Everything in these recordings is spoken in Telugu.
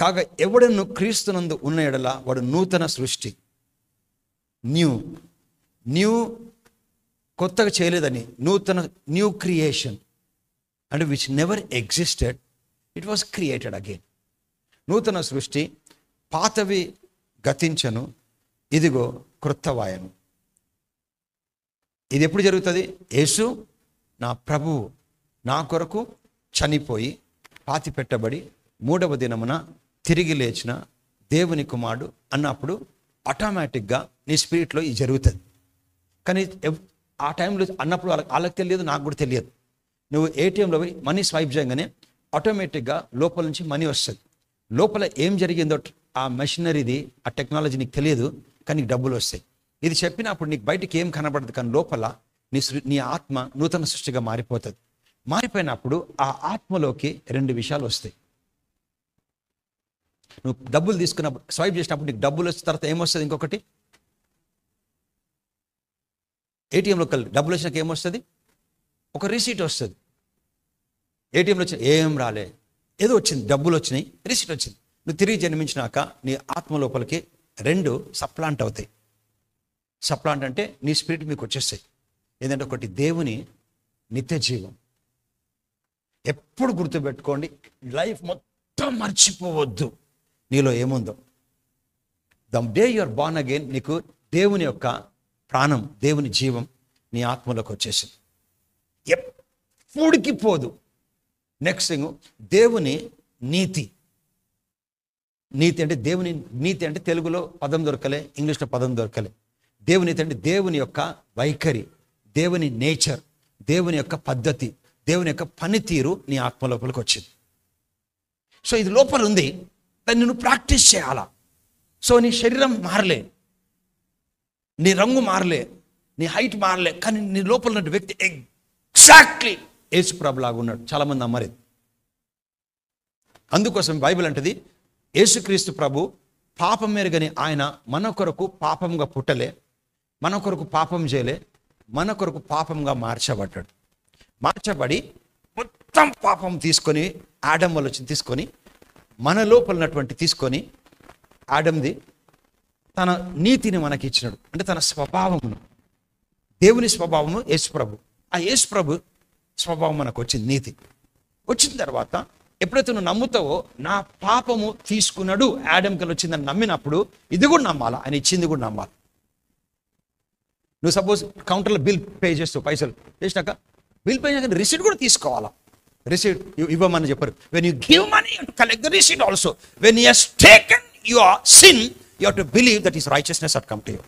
కాగా ఎవడను క్రీస్తునందు ఉన్న ఎడల వాడు నూతన సృష్టి. న్యూ కొత్తగా చేయలేదని, న్యూ క్రియేషన్ అంటే which never existed, it was created again. నూతన సృష్టి, పాతవి గతించను, ఇదిగో క్రొత్తవాయను. ఇది ఎప్పుడు జరుగుతుంది? యేసు నా ప్రభువు నా కొరకు చనిపోయి పాతి పెట్టబడి 3వ దినమున తిరిగి లేచిన దేవుని కుమారుడు అన్నప్పుడు ఆటోమేటిక్గా నీ స్పిరిట్లో ఇది జరుగుతుంది. కానీ ఆ టైంలో అన్నప్పుడు వాళ్ళకి తెలియదు, నాకు కూడా తెలియదు. నువ్వు ఏటీఎంలో పోయి మనీ స్వైప్ చేయగానే ఆటోమేటిక్గా లోపల నుంచి మనీ వస్తుంది. లోపల ఏం జరిగిందో ఆ మెషినరీది, ఆ టెక్నాలజీ నీకు తెలియదు, కానీ నీకు డబ్బులు వస్తాయి. ఇది చెప్పినప్పుడు నీకు బయటికి ఏం కనబడదు, కానీ లోపల నీ ఆత్మ నూతన సృష్టిగా మారిపోతుంది. మారిపోయినప్పుడు ఆ ఆత్మలోకి 2 విషయాలు వస్తాయి. నువ్వు డబ్బులు తీసుకున్నప్పుడు, స్వైప్ చేసినప్పుడు నీకు డబ్బులు వచ్చిన తర్వాత ఏమొస్తుంది? ఇంకొకటి, ఏటీఎంలో డబ్బులు వచ్చినాక ఏమొస్తుంది? ఒక రిసీట్ వస్తుంది. ఏటీఎంలో వచ్చి ఏం రాలే, ఏదో వచ్చింది, డబ్బులు వచ్చినాయి, రిసీట్ వచ్చింది. నువ్వు తిరిగి జన్మించినాక నీ ఆత్మ లోపలికి 2 సప్లాంట్ అవుతాయి. సప్లాంట్ అంటే నీ స్పిరిట్ మీకు వచ్చేస్తాయి. ఏంటంటే ఒకటి దేవుని నిత్య జీవం. ఎప్పుడు గుర్తుపెట్టుకోండి, లైఫ్ మొత్తం మర్చిపోవద్దు నీలో ఏముందో. The day you are born again, నీకు దేవుని యొక్క ప్రాణం, దేవుని జీవం నీ ఆత్మలోకి వచ్చేసింది, ఎప్పటికి పోదు. నెక్స్ట్ థింగ్, దేవుని నీతి. నీతి అంటే దేవుని నీతి అంటే తెలుగులో పదం దొరకలే, ఇంగ్లీష్లో పదం దొరకలే. దేవుని నీతి అంటే దేవుని యొక్క వైఖరి, దేవుని నేచర్, దేవుని యొక్క పద్ధతి, దేవుని యొక్క పనితీరు నీ ఆత్మ లోపలికి వచ్చింది. సో ఇది లోపల ఉంది, దాన్ని నువ్వు ప్రాక్టీస్ చేయాలా. సో నీ శరీరం మారలే, నీ రంగు మారలే, నీ హైట్ మారలే, కానీ నీ లోపల ఉన్న వ్యక్తి ఎగ్జాక్ట్లీ యేసు ప్రభు లాగా ఉన్నాడు. చాలామంది నమ్మలేదు. అందుకోసం బైబిల్ అంటది, యేసుక్రీస్తు ప్రభు పాపం మెరుగని ఆయన మన కొరకు పాపంగా పుట్టలే, మన కొరకు పాపం చేయలే, మన కొరకు పాపంగా మార్చబడ్డాడు. మార్చబడి మొత్తం పాపం తీసుకొని, ఆడమ్ వల్ల వచ్చి తీసుకొని, మన లోపల ఉన్నటువంటి తీసుకొని, ఆడమ్ది తన నీతిని మనకి ఇచ్చినాడు. అంటే తన స్వభావమును, దేవుని స్వభావము యేసు ప్రభు. ఆ యేసు ప్రభు స్వభావం మనకు వచ్చింది, నీతి వచ్చిన తర్వాత ఎప్పుడైతే నువ్వు నమ్ముతావో, నా పాపము తీసుకున్నాడు ఆడమ్కి వచ్చిందని నమ్మినప్పుడు ఇది కూడా నమ్మాలా, ఆయన ఇచ్చింది కూడా నమ్మాలి. నువ్వు సపోజ్ కౌంటర్లో బిల్ పే చేస్తావు, పైసలు చేసినాక బిల్ పే చేసినాక రిసీట్ కూడా తీసుకోవాలా. రిసీట్ ఇవ్వమని చెప్పారు. When you give money you have to collect the receipt also. When you has taken your sin you have to believe that is righteousness has come to you.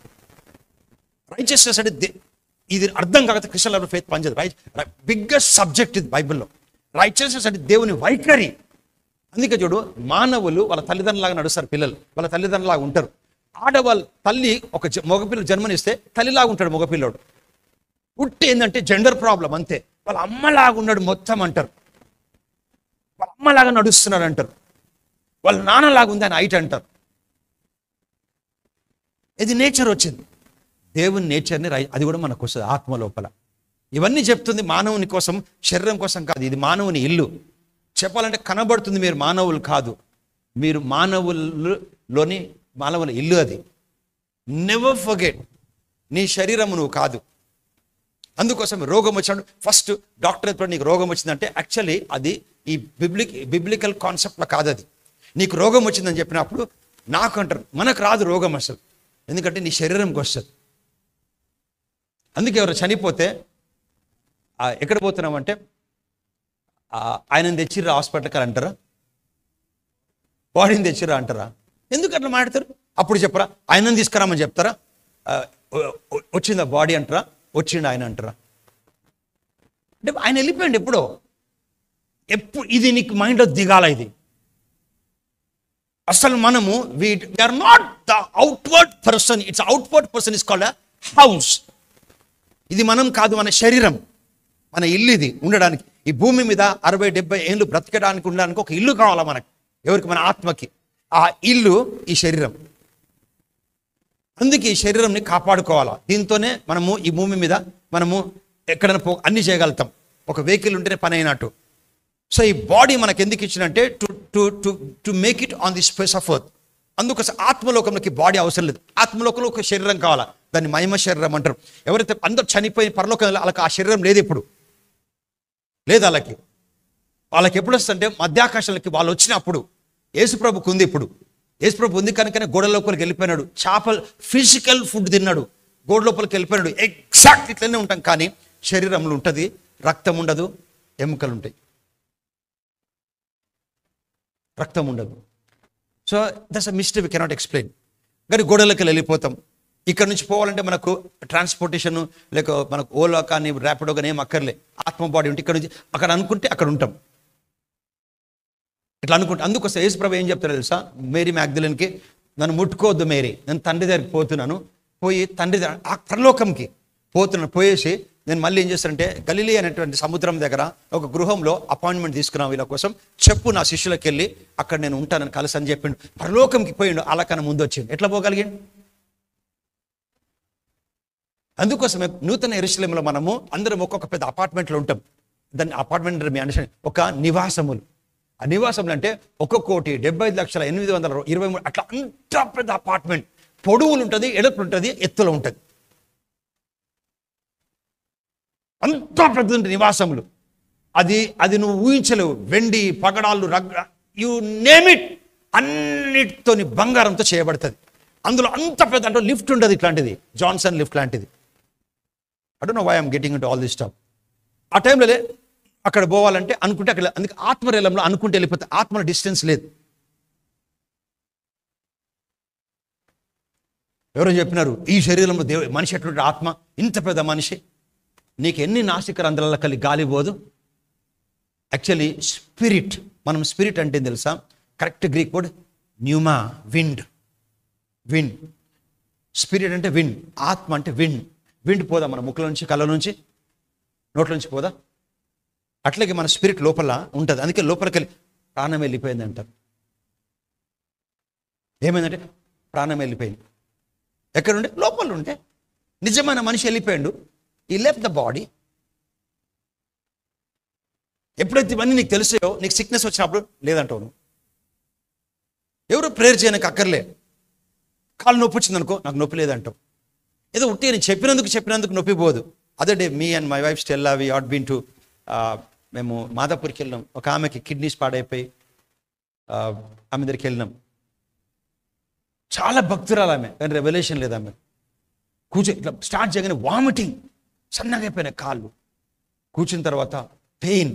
Righteousness అంటే ఇది అర్థం కాకపోతే క్రిస్టియన్ లైఫ్ ఫెయిత్ పనిచేయదు. బిగ్గెస్ట్ సబ్జెక్ట్ ఇది బైబిల్లో. రైచియస్నెస్ అంటే దేవుని వైఖరి. అందుకే చూడు, మానవులు వాళ్ళ తల్లిదండ్రులాగా నడుస్తారు, పిల్లలు వాళ్ళ తల్లిదండ్రులాగా ఉంటారు. ఆడవాళ్ళ తల్లి ఒక మగపిల్లలు జన్మనిస్తే తల్లిలాగా ఉంటాడు మగపిల్లడు. పుట్టి ఏంటంటే జెండర్ ప్రాబ్లం అంతే. వాళ్ళ అమ్మలాగా ఉన్నాడు మొత్తం అంటారు, వాళ్ళ అమ్మలాగా నడుస్తున్నాడు అంటారు, వాళ్ళ నాన్నలాగా ఉంది అని హైట్ అంటారు. ఇది నేచర్ వచ్చింది. దేవుని నేచర్ని అది కూడా మనకు వస్తుంది ఆత్మ లోపల. ఇవన్నీ చెప్తుంది మానవుని కోసం, శరీరం కోసం కాదు. ఇది మానవుని ఇల్లు. చెప్పాలంటే కనబడుతుంది, మీరు మానవులు కాదు, మీరు మానవుల ఇల్లు. అది నెవర్ ఫర్గెట్. నీ శరీరము నువ్వు కాదు. అందుకోసం రోగం వచ్చినప్పుడు ఫస్ట్ డాక్టర్ ఎప్పుడు నీకు రోగం వచ్చిందంటే యాక్చువల్లీ అది ఈ బిబ్లికల్ కాన్సెప్ట్లో కాదు. అది నీకు రోగం వచ్చిందని చెప్పినప్పుడు నాకు అంటారు, మనకు రాదు రోగం అసలు, ఎందుకంటే నీ శరీరంకి వస్తుంది. అందుకే ఎవరు చనిపోతే ఎక్కడ పోతున్నామంటే ఆయనను తెచ్చిర్రా హాస్పిటల్కి అంటారా, బాడీని తెచ్చిర్రా అంటారా? ఎందుకు అట్లా మాట్లాడతారు? అప్పుడు చెప్పరా, ఆయనను తీసుకురామని చెప్తారా? వచ్చిందా బాడీ అంటారా, వచ్చిండు ఆయన అంటారా? అంటే ఆయన వెళ్ళిపోయింది ఎప్పుడో. ఇది నీకు మైండ్లో దిగాల. ఇది అసలు మనము we are not the outward person, it's outward person is called house. ఇది మనం కాదు, మన శరీరం, మన ఇల్లు. ఇది ఉండడానికి ఈ భూమి మీద 60-70 ఏళ్ళు బ్రతకడానికి ఉండడానికి ఒక ఇల్లు కావాలా మనకి. ఎవరికి? మన ఆత్మకి. ఆ ఇల్లు ఈ శరీరం. అందుకే ఈ శరీరంని కాపాడుకోవాలా. దీంతోనే మనము ఈ భూమి మీద మనము ఎక్కడైనా అన్ని చేయగలుగుతాం. ఒక వెహికల్ ఉంటేనే పని అయినట్టు. సో ఈ బాడీ మనకు ఎందుకు ఇచ్చినంటే to to to to make it on the space of earth. అందుకోసం ఆత్మలోకంలోకి బాడీ అవసరం లేదు. ఆత్మలోకంలో ఒక శరీరం కావాలా, దాన్ని మహిమ శరీరం అంటారు. ఎవరైతే అందరూ చనిపోయి పరలోకంలో వాళ్ళకి ఆ శరీరం లేదు, ఇప్పుడు లేదు. వాళ్ళకి ఎప్పుడు వస్తుంటే మధ్యాకాశాలకి వాళ్ళు వచ్చినప్పుడు. యేసుప్రభుకు ఉంది, ఇప్పుడు యేసుప్రభు ఉంది కనుకనే గోడ లోపలికి వెళ్ళిపోయినాడు. చేపలు ఫిజికల్ ఫుడ్ తిన్నాడు, గోడ లోపలికి వెళ్ళిపోయినాడు. ఎగ్జాక్ట్ ఇట్లనే ఉంటాం, కానీ శరీరంలో ఉంటుంది, రక్తం ఉండదు, ఎముకలు ఉంటాయి, రక్తం ఉండదు. So that's a mystery, we cannot explain. కానీ గోడలోకి వెళ్ళిపోతాం. ఇక్కడ నుంచి పోవాలంటే మనకు ట్రాన్స్పోర్టేషన్ లేక మనకు ఓలా కానీ ర్యాపిడో కానీ ఏం అక్కర్లే. ఆత్మ బాడీ ఉంటే ఇక్కడ నుంచి అక్కడ అనుకుంటే అక్కడ ఉంటాం, ఇట్లా అనుకుంటే. అందుకోసం యేసుప్రభు ఏం చెప్తారో తెలుసా, మేరీ మ్యాగ్దలిన్కి, నన్ను ముట్టుకోవద్దు మేరీ, నేను తండ్రి దగ్గరికి పోతున్నాను, పోయి తండ్రి దగ్గర ఆ పరలోకంకి పోతున్నాను. పోయేసి నేను మళ్ళీ ఏం చేస్తానంటే గలిలీ అనేటువంటి సముద్రం దగ్గర ఒక గృహంలో అపాయింట్మెంట్ తీసుకున్నాను వీళ్ళ కోసం, చెప్పు నా శిష్యులకు వెళ్ళి అక్కడ నేను ఉంటానని కలిసి అని చెప్పిండు. పరలోకంకి పోయిండు, అలా కన్నా ముందు వచ్చిండు. ఎట్లా పోగలిగాడు? అందుకోసమే నూతన యెరూషలేములో మనము అందరం ఒక్కొక్క పెద్ద అపార్ట్మెంట్లో ఉంటాం. దాన్ని అపార్ట్మెంట్ మీ అండర్స్టాండ్, ఒక నివాసములు. ఆ నివాసములు అంటే 1,75,823 అట్లా అంత పెద్ద అపార్ట్మెంట్. పొడవులు ఉంటుంది, ఎడపులు ఉంటుంది, ఎత్తులో ఉంటుంది, అంత పెద్ద నివాసములు. అది నువ్వు ఊహించలేవు. వెండి పగడాలు, యు నేమ్ ఇట్, అన్నిటితోని బంగారంతో చేయబడుతుంది. అందులో అంత పెద్ద అంటే లిఫ్ట్ ఉంటుంది, ఇట్లాంటిది జాన్సన్ లిఫ్ట్ లాంటిది. I don't know why I'm getting into all this stuff. ఆ టైంలో అక్కడ పోవాలంటే అనుకుంటే అక్కడ, అందుకే ఆత్మరేలంలో అనుకుంటే వెళ్ళిపోతే, ఆత్మల డిస్టెన్స్ లేదు. ఎవరో చెప్పినారు, ఈ శరీరంలో మనిషి ఎటువంటి ఆత్మ, ఇంత పెద్ద మనిషి, నీకు ఎన్ని నాసిక రంధ్రాల కలిగి గాలి పోదు. యాక్చువల్లీ స్పిరిట్, మనం స్పిరిట్ అంటే తెలుసా, correct Greek word pneuma, wind. Spirit అంటే విండ్, ఆత్మ అంటే విండ్. విండ్ పోదా మన ముక్కుల నుంచి, కళ్ళ నుంచి, నోట్ల నుంచి పోదా? అట్లాగే మన స్పిరిట్ లోపల ఉంటుంది. అందుకే లోపలికి వెళ్ళి ప్రాణం వెళ్ళిపోయింది అంటారు. ఏమైందంటే ప్రాణం వెళ్ళిపోయింది. ఎక్కడుండే? లోపల ఉంటే. నిజమైన మనిషి వెళ్ళిపోయాడు, ఈ లెఫ్ట్ ద బాడీ. ఎప్పుడైతే ఇవన్నీ నీకు తెలిసాయో, నీకు సిక్నెస్ వచ్చినప్పుడు లేదంటావు నువ్వు. ఎవరు ప్రేయర్ చేయడానికి అక్కర్లే. కాళ్ళు నొప్పి వచ్చింది అనుకో, నాకు నొప్పి లేదంటావు. ఏదో ఉంటే నేను చెప్పినందుకు నొప్పి పోదు. అదే day me and my wife Stella we had been to, మేము మాదాపూర్కి వెళ్ళినాం. ఒక ఆమెకి కిడ్నీస్ పాడైపోయి ఆమె దగ్గరికి వెళ్ళినాం. చాలా భక్తురాలు ఆమె, కానీ రెవల్యూషన్ లేదు ఆమె. ఇట్లా స్టార్ట్ చేయగానే వామిటింగ్, సన్నగా అయిపోయినాయి కాళ్ళు. కూర్చున్న తర్వాత పెయిన్.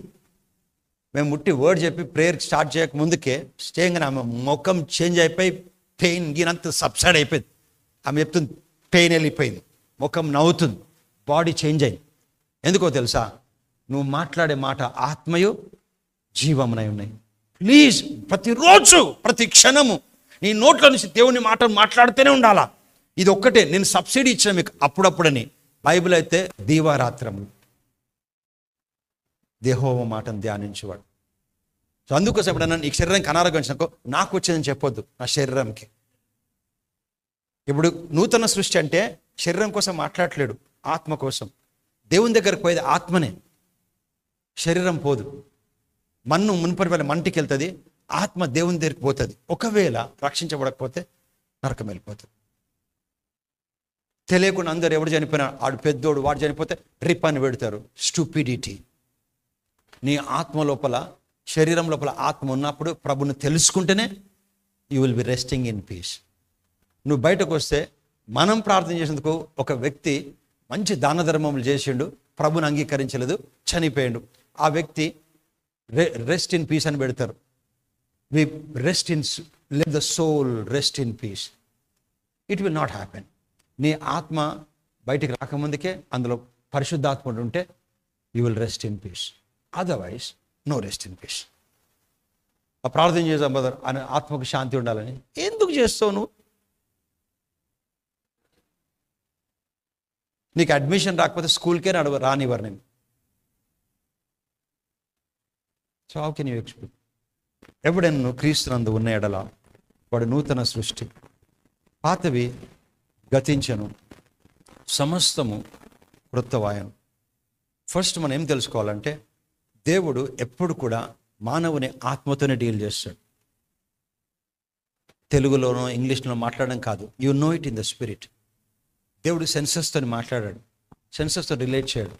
మేము ముట్టి వర్డ్ చెప్పి ప్రేయర్ స్టార్ట్ చేయక ముందుకే చేయగానే ఆమె ముఖం చేంజ్ అయిపోయి పెయిన్ గీనంత సబ్సైడ్ అయిపోయింది. ఆమె చెప్తుంది పెయిన్ వెళ్ళిపోయింది, ముఖం నవ్వుతుంది, బాడీ చేంజ్ అయింది. ఎందుకో తెలుసా, నువ్వు మాట్లాడే మాట ఆత్మయు జీవమునై ఉన్నాయి. ప్లీజ్ ప్రతిరోజు ప్రతి క్షణము నీ నోట్ల నుంచి దేవుని మాట మాట్లాడుతూనే ఉండాలా. ఇది ఒక్కటే నేను సబ్సిడీ ఇచ్చిన మీకు అప్పుడప్పుడని. బైబిల్ అయితే దీవారాత్రము యెహోవా మాటను ధ్యానించేవాడు. సో అందుకోసం ఎప్పుడన్నా నీకు శరీరానికి అనారోగ్యం వచ్చినాకో నాకు వచ్చేదని చెప్పొద్దు, నా శరీరంకి. ఇప్పుడు నూతన సృష్టి అంటే శరీరం కోసం మాట్లాడలేడు, ఆత్మ కోసం. దేవుని దగ్గరకు పోయేది ఆత్మనే, శరీరం పోదు. మన్ను మున్పటి వల్ల మంటికి వెళ్తుంది, ఆత్మ దేవుని దగ్గరికి పోతుంది. ఒకవేళ రక్షించబడకపోతే నరకం వెళ్ళిపోతుంది. తెలియకుండా అందరు ఎవడు చనిపోయినా, ఆడు పెద్దోడు, వాడు చనిపోతే రిప్ అని పెడతారు. స్టూపిడిటీ. నీ ఆత్మ లోపల, శరీరం లోపల ఆత్మ ఉన్నప్పుడు ప్రభుని తెలుసుకుంటేనే you will be resting in peace. నువ్వు బయటకు వస్తే, మనం ప్రార్థన చేసేందుకు ఒక వ్యక్తి మంచి దాన ధర్మములు చేసిండు, ప్రభుని అంగీకరించలేదు, చనిపోయాడు. ఆ వ్యక్తి రెస్ట్ ఇన్ పీస్ అని పెడతారు. We rest in, let the soul rest in peace. It will not happen. నీ ఆత్మ బయటికి రాకముందుకే అందులో పరిశుద్ధాత్మ ఉంటే you will rest in peace. Otherwise no rest in peace. ఆ ప్రార్థన చేద్దాం బ్రదర్, అని ఆత్మకు శాంతి ఉండాలని. ఎందుకు చేస్తావు నువ్వు? నీకు అడ్మిషన్ రాకపోతే స్కూల్కే రానివ్వరు నేను. So how can you expect? ఎవడైనా నువ్వు క్రీస్తునందు ఉన్న ఎడల వాడు నూతన సృష్టి, పాతవి గతించను, సమస్తము క్రొత్తవాయను. ఫస్ట్ మనం ఏం తెలుసుకోవాలంటే, దేవుడు ఎప్పుడు కూడా మానవుని ఆత్మతోనే డీల్ చేస్తాడు. తెలుగులోనో ఇంగ్లీష్లో మాట్లాడడం కాదు, you know it in the spirit. దేవుడు సెన్సెస్తో మాట్లాడాడు, సెన్సెస్తో రిలేట్ చేయడు.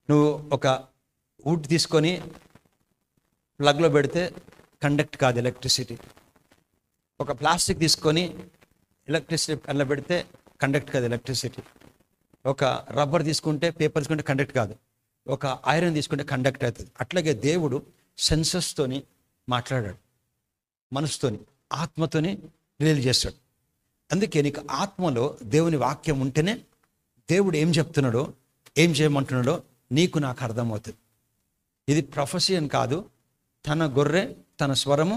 నువ్వు ఒక వుడ్ తీసుకొని ప్లగ్లో పెడితే కండక్ట్ కాదు ఎలక్ట్రిసిటీ. ఒక ప్లాస్టిక్ తీసుకొని ఎలక్ట్రిసిటీ అందులో పెడితే కండక్ట్ కాదు ఎలక్ట్రిసిటీ. ఒక రబ్బర్ తీసుకుంటే, పేపర్ తీసుకుంటే కండక్ట్ కాదు. ఒక ఐరన్ తీసుకుంటే కండక్ట్ అవుతుంది. అట్లాగే దేవుడు సెన్సెస్తోని మాట్లాడాడు, మనసుతోని, ఆత్మతోని రిలీజ్ చేస్తాడు. అందుకే నీకు ఆత్మలో దేవుని వాక్యం ఉంటేనే దేవుడు ఏం చెప్తున్నాడో, ఏం చేయమంటున్నాడో నీకు నాకు అర్థమవుతుంది. ఇది ప్రొఫెసీ అని కాదు. తన గొర్రె తన స్వరము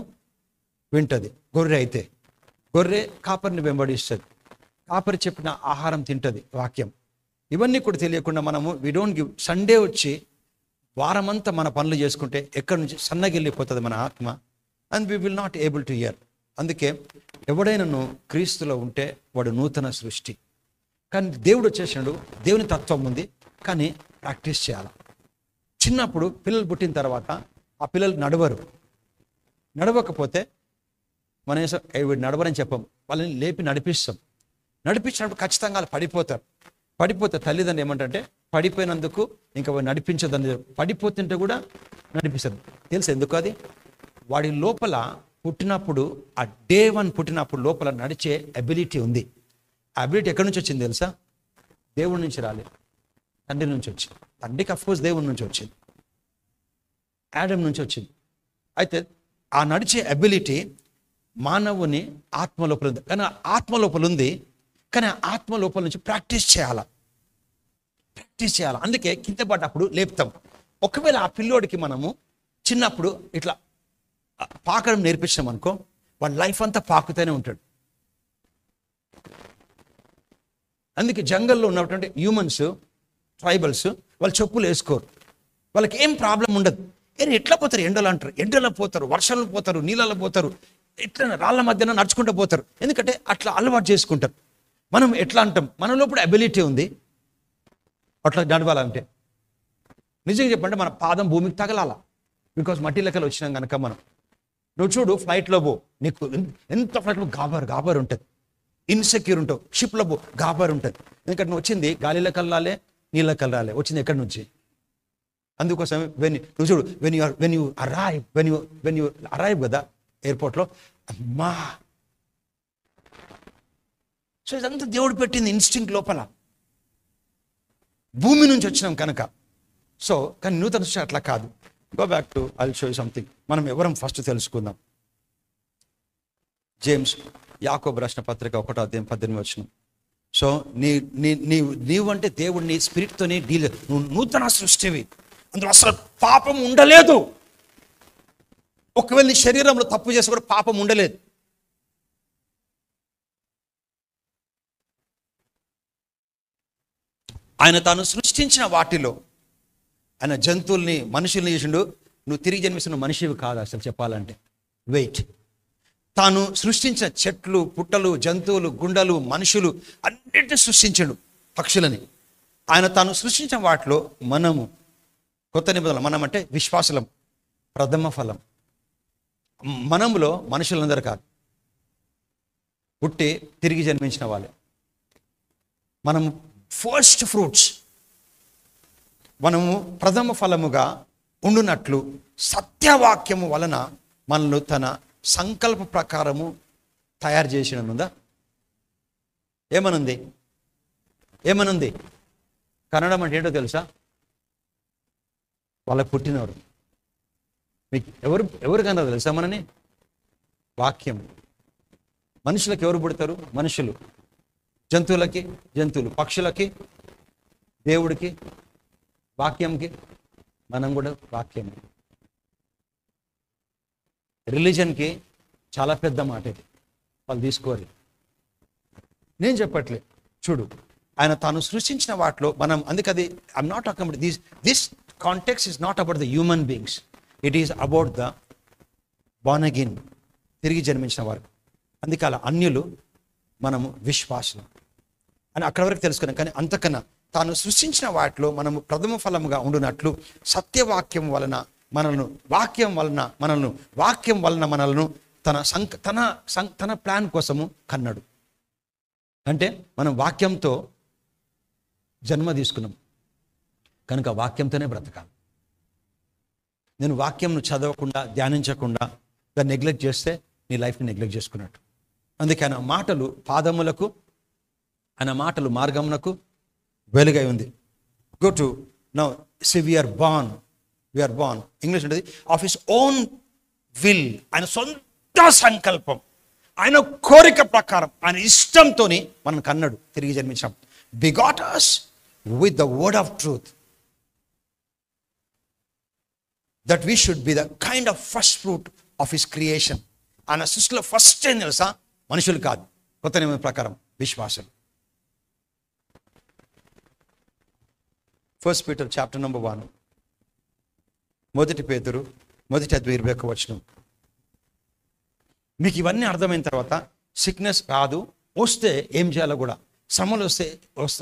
వింటది. గొర్రె అయితే గొర్రె కాపరిని వెంబడిస్తుంది. కాపరి చెప్పిన ఆహారం తింటుంది, వాక్యం. ఇవన్నీ కూడా తెలియకుండా మనము వి డోంట్ గివ్. సండే వచ్చి వారమంతా మన పనులు చేసుకుంటే ఎక్కడి నుంచి సన్నగిల్లిపోతుంది మన ఆత్మ, and we will not able to hear. అందుకే ఎవడైనాను క్రీస్తులో ఉంటే వాడు నూతన సృష్టి. కానీ దేవుడు వచ్చేసినాడు, దేవుని తత్వం ఉంది, కానీ ప్రాక్టీస్ చేయాలి. చిన్నప్పుడు పిల్లలు పుట్టిన తర్వాత ఆ పిల్లలు నడవకపోతే మనం వీడు నడవరని చెప్పం, వాళ్ళని లేపి నడిపిస్తాం. నడిపించినప్పుడు ఖచ్చితంగా వాళ్ళు పడిపోతే తల్లిదండ్రులు ఏమంటే పడిపోయినందుకు ఇంకా వాడు నడిపించదని, పడిపోతుంటే కూడా నడిపిస్తారు. తెలుసు ఎందుకు? అది వాడి లోపల పుట్టినప్పుడు, ఆ డే 1 పుట్టినప్పుడు లోపల నడిచే అబిలిటీ ఉంది. ఆ అబిలిటీ ఎక్కడి నుంచి వచ్చింది తెలుసా? దేవుడి నుంచి రాలేదు, తండ్రి నుంచి వచ్చింది. తండ్రికి అఫ్కోర్స్ దేవుడి నుంచి వచ్చింది, యాడమ్ నుంచి వచ్చింది. అయితే ఆ నడిచే అబిలిటీ మానవుని ఆత్మ లోపల ఉంది. కానీ ఆత్మ లోపల ఉంది, కానీ ఆత్మ లోపల నుంచి ప్రాక్టీస్ చేయాలి. అందుకే కింద పడ్డప్పుడు లేపుతాం. ఒకవేళ ఆ పిల్లోడికి మనము చిన్నప్పుడు ఇట్లా పాకడం నేర్పించాం అనుకో, వాడు లైఫ్ అంతా పాకుతూనే ఉంటాడు. అందుకే జంగల్లో ఉన్నటువంటి హ్యూమన్స్, ట్రైబల్స్, వాళ్ళు చెప్పులు వేసుకోరు. వాళ్ళకి ఏం ప్రాబ్లం ఉండదు. ఎట్లా పోతారు? ఎండలు అంటారు, ఎండలో పోతారు, వర్షాలు పోతారు, నీళ్ళలో పోతారు, ఎట్లా రాళ్ళ మధ్యన నడుచుకుంటూ పోతారు. ఎందుకంటే అట్లా అలవాటు చేసుకుంటారు. మనం ఎట్లా అంటాం? మన లోపల అబిలిటీ ఉంది అట్లా నడవాలంటే. నిజంగా చెప్పంటే మన పాదం భూమికి తగలాల. బికాస్ మట్టి లెక్కలు వచ్చినాం కనుక మనం. నువ్వు చూడు, ఫ్లైట్లో పో, నీకు ఎంత ఫ్లైట్లో గాబర్ ఉంటుంది, ఇన్సెక్యూర్ ఉంటావు. షిప్లో పో, గాబర్ ఉంటుంది. ఎందుకంటే నువ్వు వచ్చింది గాలిలో కల్లాలే, నీళ్ళ కల్లాలే, వచ్చింది ఎక్కడి నుంచి. అందుకోసం నువ్వు చూడు, వెన్ యూ అరైవ్ కదా ఎయిర్పోర్ట్లో, అమ్మా. సో ఇదంతా దేవుడు పెట్టింది ఇన్స్టింక్ట్ లోపల, భూమి నుంచి వచ్చినాం కనుక. సో కానీ నూతన సృష్టి అట్లా కాదు. Go back to I will show you something. మనం ఎవరం ఫస్ట్ తెలుసుకుందాం. జేమ్స్, యాకోబు రాసిన పత్రిక 1:18. సో నీవు అంటే దేవుడు నీ స్పిరిట్తోనే డీల్. నువ్వు నూతన సృష్టివి, అందులో అసలు పాపం ఉండలేదు. ఒకవేళ నీ శరీరంలో తప్పు చేసి కూడా పాపం ఉండలేదు. ఆయన తాను సృష్టించిన వాటిలో ఆయన జంతువుల్ని, మనుషుల్ని చేసిండు. నువ్వు తిరిగి జన్మిస్తున్న మనిషివి కాదు అసలు చెప్పాలంటే. వెయిట్. తాను సృష్టించిన చెట్లు, పుట్టలు, జంతువులు, గుండెలు, మనుషులు అన్నిటిని సృష్టించాడు, పక్షులని. ఆయన తాను సృష్టించిన వాటిలో మనము, కొత్త నిబంధనలు, మనం అంటే విశ్వాసులం, ప్రథమ ఫలం. మనంలో మనుషులందరూ కాదు, పుట్టి తిరిగి జన్మించిన వాళ్ళే. మనము ఫస్ట్ ఫ్రూట్స్, మనము ప్రథమ ఫలముగా ఉండునట్లు సత్యవాక్యము వలన మనల్ని తన సంకల్ప ప్రకారము తయారు చేసినందా. ఏమనుంది? కన్నడం అంటే ఏంటో తెలుసా? వాళ్ళకి పుట్టినవారు. మీకు ఎవరు కన్నా తెలుసా మనని? వాక్యం. మనుషులకు ఎవరు పుడతారు? మనుషులు. జంతువులకి జంతువులు, పక్షులకి, దేవుడికి, వాక్యంకి. మనం కూడా వాక్యం. రిలీజన్కి చాలా పెద్ద మాట ఇది, వాళ్ళు తీసుకోరు. నేను చెప్పట్లే, చూడు, ఆయన తాను సృష్టించిన వాటిలో మనం, అందుకది I'm not talking about this context is not about the human beings, it is about the born again, తిరిగి జన్మించిన వారు. అందుకే అలా అన్యులు, మనము విశ్వాసులు అని అక్కడి వరకు తెలుసుకున్నాం. కానీ అంతకన్నా తాను సృష్టించిన వాటిలో మనము ప్రథమ ఫలముగా ఉండునట్లు సత్యవాక్యం వలన మనల్ని వాక్యం వలన మనల్ని తన ప్లాన్ కోసము కన్నాడు. అంటే మనం వాక్యంతో జన్మ తీసుకున్నాం కనుక వాక్యంతోనే బ్రతకాలి. నేను వాక్యంను చదవకుండా ధ్యానించకుండా దాన్ని నెగ్లెక్ట్ చేస్తే నీ లైఫ్ని నెగ్లెక్ట్ చేసుకున్నట్టు. అందుకే ఆయన మాటలు పాదములకు, ఆయన మాటలు మార్గమునకు వెలుగై ఉంది. Go to now say we are born English ఉంటుంది ఆఫ్ హిస్ ఓన్ విల్. ఆయన సొంత సంకల్పం, ఆయన కోరిక ప్రకారం, ఆయన ఇష్టంతో మనం కన్నాడు, తిరిగి జన్మించాం. begot us with the word of truth, that we should be the kind of first fruit of his creation. ఆయన సృష్టిలో ఫస్ట్ ఏం తెలుసా? మనుషులు కాదు, కొత్త నియమం ప్రకారం విశ్వాసులు. 1 Peter chapter number 1, మొదటి పేతురు 1:21. మీకు ఇవన్నీ అర్థమైన తర్వాత సిక్నెస్ రాదు, వస్తే ఏం చేయాలో కూడా, శ్రమలు వస్తే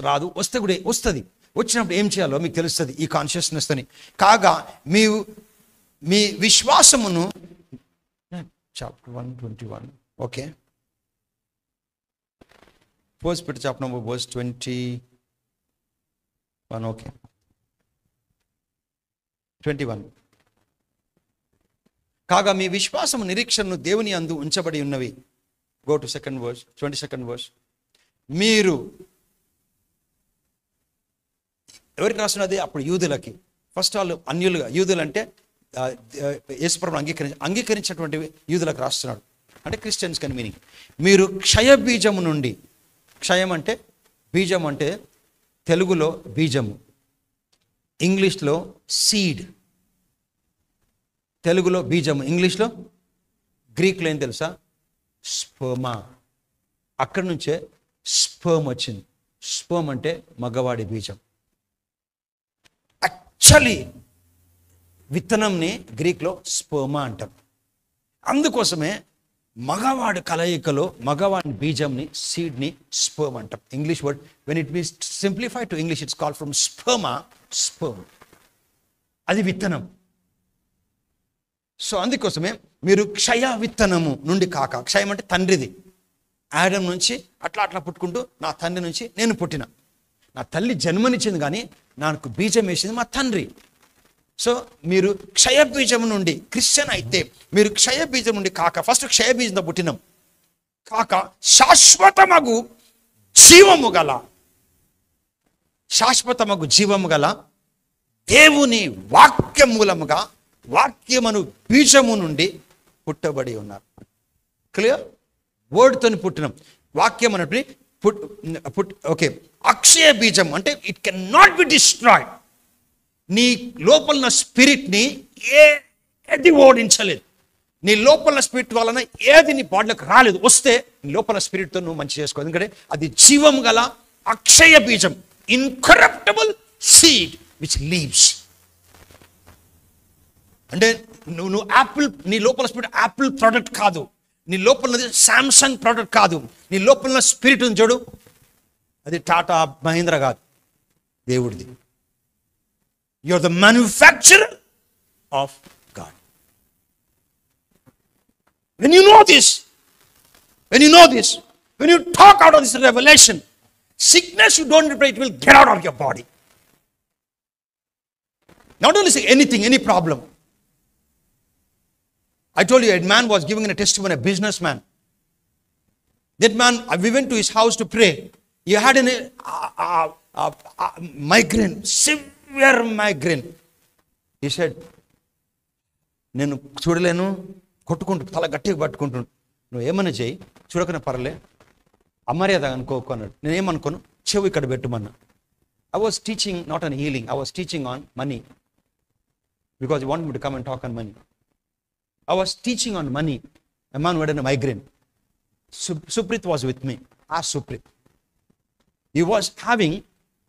రాదు, వస్తే కూడా వస్తుంది, వచ్చినప్పుడు ఏం చేయాలో మీకు తెలుస్తుంది ఈ కాన్షియస్నెస్తోని. కాగా మీ విశ్వాసమును chapter 1:21 okay 1 Peter chapter number verse 21 okay 21. కాగా మీ విశ్వాసము నిరీక్షణను దేవుని అందు ఉంచబడి ఉన్నవి. Go to 22nd verse. మీరు ఎవరికి రాస్తున్నది? అప్పుడు యూదులకి. ఫస్ట్ వాళ్ళు అన్యులుగా, యూదులు అంటే యేసుప్రభువును అంగీకరించినటువంటి యూదులకు రాస్తున్నాడు, అంటే క్రిస్టియన్స్ కని మీనింగ్. మీరు క్షయ బీజము నుండి, క్షయం అంటే బీజం, అంటే తెలుగులో బీజము, ఇంగ్లీష్లో సీడ్. తెలుగులో బీజము, ఇంగ్లీష్లో, గ్రీక్లో ఏం తెలుసా? స్పర్మా. అక్కడి నుంచే స్పర్మ్ వచ్చింది. స్పర్మ్ అంటే మగవాడి బీజం. యాక్చువల్లీ విత్తనంని గ్రీక్లో స్పర్మా అంటారు. అందుకోసమే మగవాడి కలయికలో మగవాడి బీజంని, సీడ్ని స్పర్మ్ అంటాం. English word when it means simplified to English it's called from sperma, sperm. అది విత్తనం. సో అందుకోసమే మీరు క్షయ విత్తనము నుండి కాక, క్షయం అంటే తండ్రిది, ఆడమ్ నుంచి అట్లా పుట్టుకుంటూ నా తండ్రి నుంచి నేను పుట్టిన. నా తల్లి జన్మనిచ్చింది కానీ నాకు బీజం వేసింది మా తండ్రి. సో మీరు క్షయ బీజం నుండి, క్రిస్టియన్ అయితే మీరు క్షయ బీజం నుండి కాక, ఫస్ట్ క్షయ బీజంతో పుట్టినాం, కాక శాశ్వతమగు జీవము గల దేవుని వాక్యం మూలముగా, వాక్యమును బీజము నుండి పుట్టబడి ఉన్నారు. క్లియర్? వర్డ్తో పుట్టినాం. వాక్యం అన్నట్టు ఓకే. అక్షయ బీజం అంటే it can not be destroyed. నీ లోపల స్పిరిట్ని ఏది ఓడించలేదు. నీ లోపల స్పిరిట్ వలన ఏది నీ బాడీలోకి రాలేదు. వస్తే నీ లోపల స్పిరిట్తో నువ్వు మంచి చేసుకో. ఎందుకంటే అది జీవం గల అక్షయ బీజం, ఇన్కరప్టబుల్ సీడ్ విచ్ లీవ్స్. అంటే నువ్వు యాపిల్, నీ లోపల స్పిరిట్ యాపిల్ ప్రోడక్ట్ కాదు, నీ లోపల శాంసంగ్ ప్రోడక్ట్ కాదు, నీ లోపల స్పిరిట్ ఉంది చూడు, అది టాటా మహీంద్రా కాదు, దేవుడిది. You are the manufacturer of God. When you know this, when you talk out of this revelation, sickness you don't pray, it will get out of your body. Not only say anything, any problem. I told you a man was giving a testimony, a businessman. That man, we went to his house to pray. He had a migraine, severe migraine. He said, నేను చూడలేను, కొట్టుకుంటూ తల గట్టిగా పట్టుకుంటున్నాను. నువ్వు ఏమన్నా చేయి, చూడకనే పర్లే, అమర్యాద అనుకోకు అన్నాడు. నేనేమనుకోను, చెవు ఇక్కడ పెట్టుమన్నా. I was teaching not on healing, I was teaching on money, because he wanted me to come and talk on money. I was teaching on money. A man who had a migraine. Suprit was with me. Ask Suprit. He was having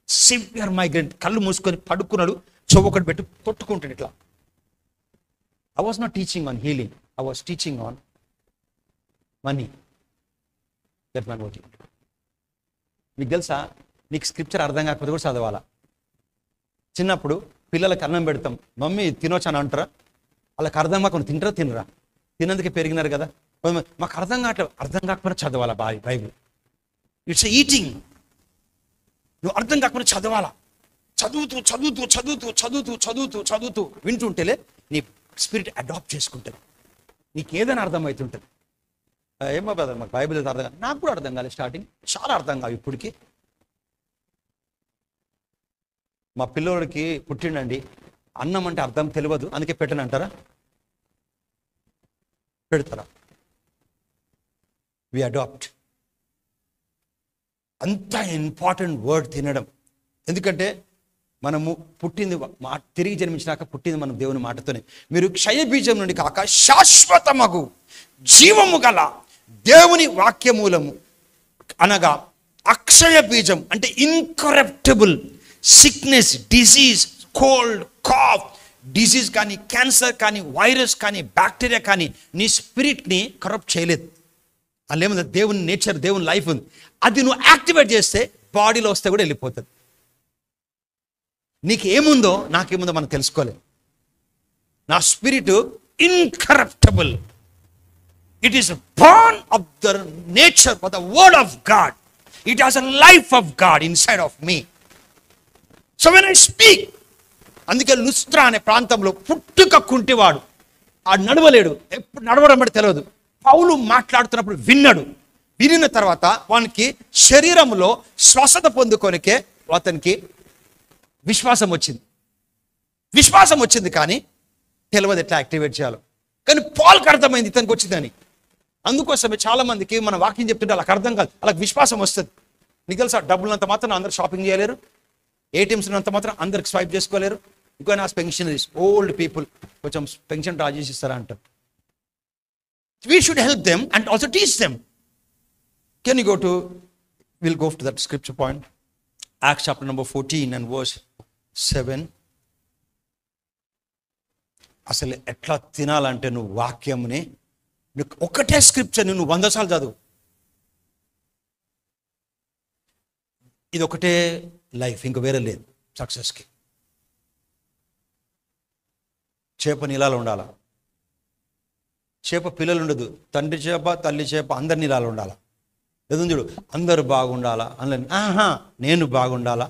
severe migraine. Kallu మూసుకొని పడుకున్నాడు, చెవు ఒకటి పెట్టి కొట్టుకుంటాడు ఇట్లా. I was not teaching on healing. I was teaching on money. That man what he did. మీకు తెలుసా, నీకు స్క్రిప్చర్ అర్థం కాకపోతే కూడా చదవాలా. చిన్నప్పుడు పిల్లలకి అన్నం పెడతాం, మమ్మీ తినొచ్చు అని అంటారా? వాళ్ళకి అర్థం కాకుండా తింటారా తినరా? తినందుకే పెరిగినారు కదా. మాకు అర్థం కావట్లేదు. అర్థం కాకపోయినా చదవాలా బైబిల్. It's eating. నువ్వు అర్థం కాకపోయినా చదవాలా. చదువుతూ చదువుతూ చదువుతూ చదువుతూ చదువుతూ చదువుతూ వింటుంటేలే నీ స్పిరిట్ అడాప్ట్ చేసుకుంటుంది. నీకు ఏదైనా అర్థమవుతుంటుంది. ఏమో బ్రదర్ మాకు బైబిల్ అయితే అర్థం కాదు. నాకు కూడా అర్థం కాలేదు స్టార్టింగ్, చాలా అర్థం కాదు ఇప్పటికి. మా పిల్లోడికి పుట్టిండండి, అన్నం అంటే అర్థం తెలియదు, అందుకే పెట్టను అంటారా? పెడతారా? వి అడాప్ట్. అంత ఇంపార్టెంట్ వర్డ్ తినడం. ఎందుకంటే మనము పుట్టింది తిరిగి జన్మించినాక పుట్టింది మనం దేవుని మాటతోనే. మీరు క్షయ బీజం నుండి కాక శాశ్వతమగు జీవము గల దేవుని వాక్యమూలము అనగా అక్షయ బీజం అంటే incorruptible. Sickness, disease, cold, cough, disease కానీ, క్యాన్సర్ కానీ, వైరస్ కానీ, బ్యాక్టీరియా కానీ నీ స్పిరిట్ని కరప్ట్ చేయలేదు. అందులో ఏముంది? దేవుని నేచర్, దేవుని లైఫ్ ఉంది. అది నువ్వు యాక్టివేట్ చేస్తే బాడీలో వస్తే కూడా వెళ్ళిపోతుంది. నీకు ఏముందో నాకేముందో మనం తెలుసుకోలేదు. నా spirit incorruptible. It is born of the nature of the word of God. It has a life of God inside of me. So when I speak, అందుకే లుస్త్రా అనే ప్రాంతంలో పుట్టుక కుంటివాడు, ఆ నడవలేడు, ఎప్పుడు నడవడం అంటే తెలియదు. పౌలు మాట్లాడుతున్నప్పుడు విన్నాడు. వినిన తర్వాత వానికి శరీరంలో స్వస్థత పొందుకొనికే అతనికి విశ్వాసం వచ్చింది. విశ్వాసం వచ్చింది కానీ తెలియదు ఎట్లా యాక్టివేట్ చేయాలో. కానీ పాల్కి అర్థమైంది ఇతనికి వచ్చిందని. అందుకోసమే చాలా మందికి మన వాక్యం చెప్తుంటే వాళ్ళకి అర్థం కాదు, వాళ్ళకి విశ్వాసం వస్తుంది. నీకు తెలుసా, డబ్బులంత మాత్రం అందరు షాపింగ్ చేయలేరు, ఏటీఎంస్ అంత మాత్రం అందరికి స్వైప్ చేసుకోలేరు. ఇంకో నా పెన్షనరీస్, ఓల్డ్ పీపుల్ కొంచెం పెన్షన్ డ్రా చేసి ఇస్తారా అంటారు. We should help them and also teach them. Can you we'll go to that scripture point. Acts chapter number 14 and verse 7. అసలు ఎట్లా తినాలంటే నువ్వు వాక్యంని, ఒకటే స్క్రిప్చర్ నువ్వు 100 సార్లు చదువు. ఇది ఒకటే లైఫ్, ఇంక వేరే లేదు సక్సెస్కి. చేప నీళ్ళలో ఉండాలా. చేప పిల్లలు ఉండదు, తండ్రి చేప తల్లి చేప అందరి నీళ్ళలో ఉండాలా. ఎదురు చూడు, అందరూ బాగుండాలా అందులో. నేను బాగుండాలా,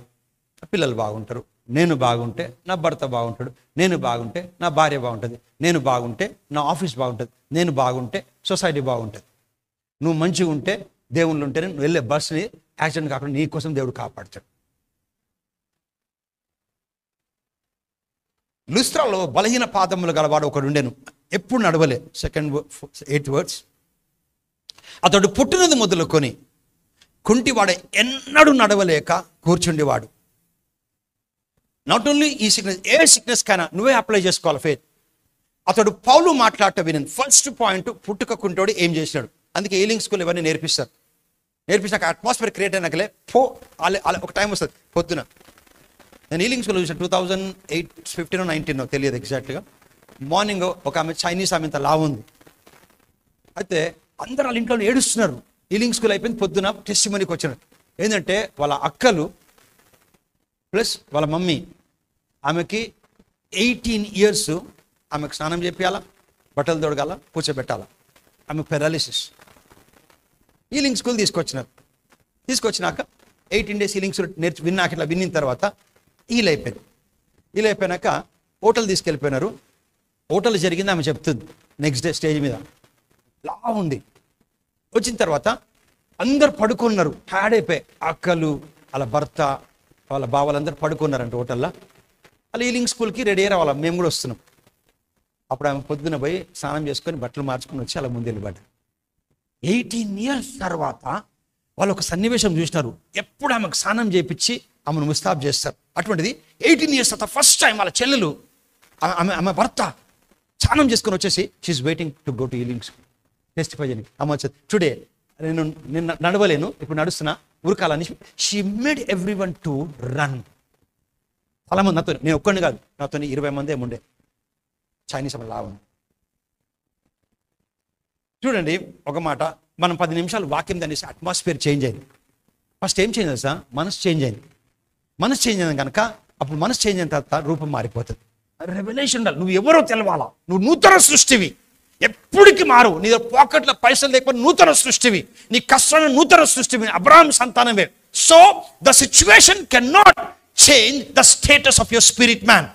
పిల్లలు బాగుంటారు. నేను బాగుంటే నా భర్త బాగుంటాడు. నేను బాగుంటే నా భార్య బాగుంటుంది. నేను బాగుంటే నా ఆఫీస్ బాగుంటుంది. నేను బాగుంటే సొసైటీ బాగుంటుంది. నువ్వు మంచిగా ఉంటే, దేవుళ్ళు ఉంటేనే నువ్వు వెళ్ళే బస్సుని యాక్సిడెంట్ కాకుండా నీ కోసం దేవుడు కాపాడుతాడు. లుస్త్రాలో బలహీన పాదములు గలవాడు ఒకడు ఉండెను, ఎప్పుడు నడవలే. 8 words. అతడు పుట్టినది మొదలుకొని కుంటివాడు, ఎన్నడూ నడవలేక కూర్చుండేవాడు. నాట్ ఓన్లీ ఈ సిక్నెస్, ఏ సిక్నెస్ కైనా నువ్వే అప్లై చేసుకోవాలి ఫెయిత్. అతడు పౌలు మాట్లాడటం వినండి. ఫస్ట్ పాయింట్, పుట్టుక కుంటోడు ఏం చేసినాడు. అందుకే హీలింగ్ స్కూల్ ఇవన్నీ నేర్పిస్తారు. నేర్పించాక అట్మాస్ఫియర్ క్రియేట్ అయినాకలే ఒక టైం వస్తుంది పొద్దున. నేను హీలింగ్ స్కూల్ చూసాను 2008-15 or 19 తెలియదు ఎగ్జాక్ట్గా. మార్నింగ్ ఒక ఆమె చైనీస్, ఆమె ఇంత లావు ఉంది. అయితే అందరు వాళ్ళ ఇంట్లో ఏడుస్తున్నారు. హీలింగ్ స్కూల్ అయిపోయింది, పొద్దున టెస్టిమనీకి వచ్చినారు. ఏంటంటే వాళ్ళ అక్కలు ప్లస్ వాళ్ళ మమ్మీ, ఆమెకి 18 years ఆమెకు స్నానం చేపియాలా, బట్టలు తొడగాల, కూర్చోబెట్టాలా. ఆమె పెరాలిసిస్. హీలింగ్ స్కూల్ తీసుకొచ్చినాక 18 days హీలింగ్ స్కూల్ విన్నాక, ఇట్లా విన్న తర్వాత హీల్ అయిపోయినాక హోటల్ తీసుకెళ్ళిపోయినారు. హోటల్ జరిగింది ఆమె చెప్తుంది. నెక్స్ట్ డే స్టేజ్ మీద లా ఉంది. వచ్చిన తర్వాత అందరు పడుకున్నారు, టైర్డ్ అయిపోయి. అక్కలు, వాళ్ళ భర్త, వాళ్ళ బావలందరూ పడుకున్నారంట హోటల్లో. వాళ్ళు హీలింగ్ స్కూల్కి రెడీ అయ్యారు. వాళ్ళ మేము కూడా వస్తున్నాం. అప్పుడు ఆమె పొద్దున పోయి స్నానం చేసుకొని బట్టలు మార్చుకొని వచ్చి అలా ముందు వెళ్ళిపడ్డారు. 18 years తర్వాత వాళ్ళు ఒక సన్నివేశం చూసినారు. ఎప్పుడు ఆమెకు స్నానం చేయించి ఆమెను ముస్తాబ్ చేస్తారు. అటువంటిది 18 years తర్వాత ఫస్ట్ టైం వాళ్ళ చెల్లెలు, ఆమె భర్త స్నానం చేసుకొని వచ్చేసి she is waiting to go to healing school testify చేయడానికి. అమ్మ వచ్చేది, టుడే నేను నడవలేను, ఇప్పుడు నడుస్తున్నా, ఉరకాలని. She made everyone to run. చాలా మంది నాతో, నేను ఒక్కడిని కాదు, నాతో 20 మంది ఏముండే చైనీస్ అమ్మ లావు. చూడండి ఒక మాట, మనం 10 నిమిషాలు వాక్యం దానేసి అట్మాస్ఫియర్ చేంజ్ అయింది. ఫస్ట్ ఏం చేంజ్ అయింది సార్? మనసు చేంజ్ అయింది. మనసు చేంజ్ అయింది కనుక అప్పుడు మనసు చేంజ్ అయిన తర్వాత రూపం మారిపోతుంది. రెవల్యూషన్ ఉండాలి. నువ్వు ఎవరో తెలవాలా. నువ్వు నూతన సృష్టివి, ఎప్పటికి మారు. నీ పాకెట్లో పైసలు లేకపోతే నూతన సృష్టివి, నీ కష్టమైన నూతన సృష్టివి, అబ్రహాం సంతానమే. So the situation can not change the status of your spirit man.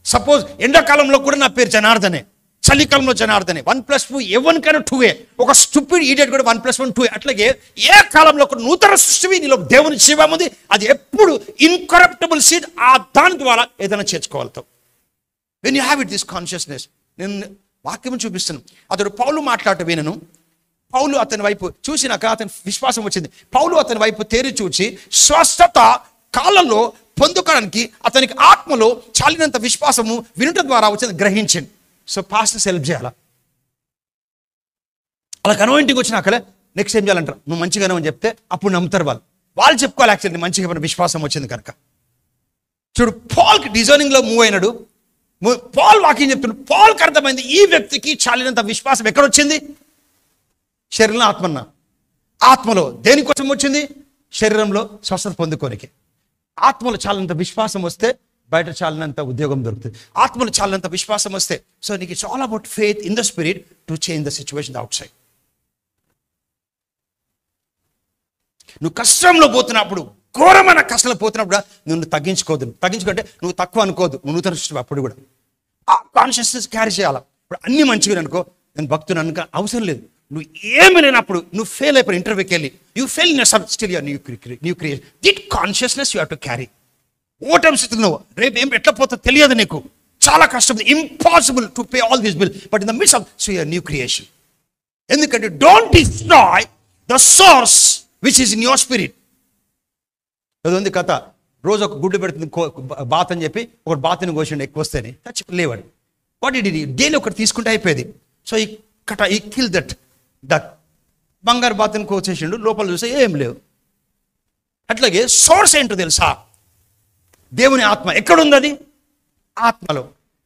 Suppose ఎండాకాలంలో కూడా నా పేరు జనార్దనే, చలికాలంలో జనార్దనే. 1+2 ఎవరికైనా 2 ఒక స్టూపిడ్ ఈడియట్ కూడా 1+1 2. అట్లాగే ఏ కాలంలో ఒక నూతన సృష్టివి, నీలో దేవుని జీవం ఉంది. అది ఎప్పుడు ఇన్కరప్టబుల్ సీడ్. ఆ దాని ద్వారా ఏదైనా చేర్చుకోగలుగుతావు. When you have it this consciousness. నేను వాక్యం చూపిస్తున్నాను. అతడు పౌలు మాట్లాడటం వినను. పౌలు అతని వైపు చూసినాక అతని విశ్వాసం వచ్చింది. పౌలు అతని వైపు తేరి చూచి స్వస్థత కాలంలో పొందుకోవడానికి అతనికి ఆత్మలో చాలినంత విశ్వాసము వినుట ద్వారా వచ్చింది గ్రహించింది. సో పాస్టర్స్ హెల్ప్ చేయాలా? అలా కనోయింటికి వచ్చినాకలే నెక్స్ట్ ఏం చేయాలంటారు? నువ్వు మంచిగా అని చెప్తే అప్పుడు నమ్ముతారు వాళ్ళు చెప్పుకోవాలి. యాక్చువల్లీ మంచిగా విశ్వాసం వచ్చింది కనుక. చూడు, పాల్కి డిజైనింగ్లో మూవ్ అయినాడు. పాల్ వాక్యం చెప్తున్నాడు. పాల్కి అర్థమైంది ఈ వ్యక్తికి చాలినంత విశ్వాసం ఎక్కడొచ్చింది? శరీరంలో, ఆత్మన్న. ఆత్మలో దేనికోసం వచ్చింది? శరీరంలో స్వస్థత పొందుకోనికి. ఆత్మలో చాలినంత విశ్వాసం వస్తే బయట చాలినంత ఉద్యోగం దొరుకుతుంది. ఆత్మలో చాలినంత విశ్వాసం వస్తే. సో నీకు it's all about faith in the spirit to change the situation out side. నువ్వు కష్టంలో పోతున్నప్పుడు, ఘోరమైన కష్టంలో పోతున్నప్పుడు నువ్వు తగ్గించుకుంటే నువ్వు తక్కువ అనుకోదు. నువ్వు నూతన సృష్టి. అప్పుడు కూడా ఆ కాన్షియస్నెస్ క్యారీ చేయాలి. ఇప్పుడు అన్ని మంచిగా అనుకో, నేను భక్తుని అనుకో అవసరం లేదు. నువ్వు ఏమి లేనప్పుడు నువ్వు ఫెయిల్ అయిపోయి ఇంటర్వ్యూకి వెళ్ళి you fail in still your new creation. That consciousness you have to carry. ఓటమి స్థితిలో నువ్వు రేపు ఏం ఎట్లా పోతుందో తెలియదు నీకు. చాలా కష్టం. Impossible to pay all this bill. But in the midst of so your new creation. ఎందుకంటే don't destroy the source which is in your spirit. అదొంది కథ. రోజు ఒక గుడ్డు పెడుతుంది బాత్ అని చెప్పి ఒకటి బాత్ని కోసిండు ఎక్కువ వస్తేనే లేవాడు. వాట్ ఇట్ డైలీ ఒకటి తీసుకుంటే అయిపోయేది. సో ఈ కిల్ దట్ బంగారు బాత్ని కోసేసిండు. లోపల చూస్తే ఏం లేవు. అట్లాగే సోర్స్ ఏంటో తెలుసా? దేవుని ఆత్మ. ఎక్కడుంది అది? ఆత్మలో.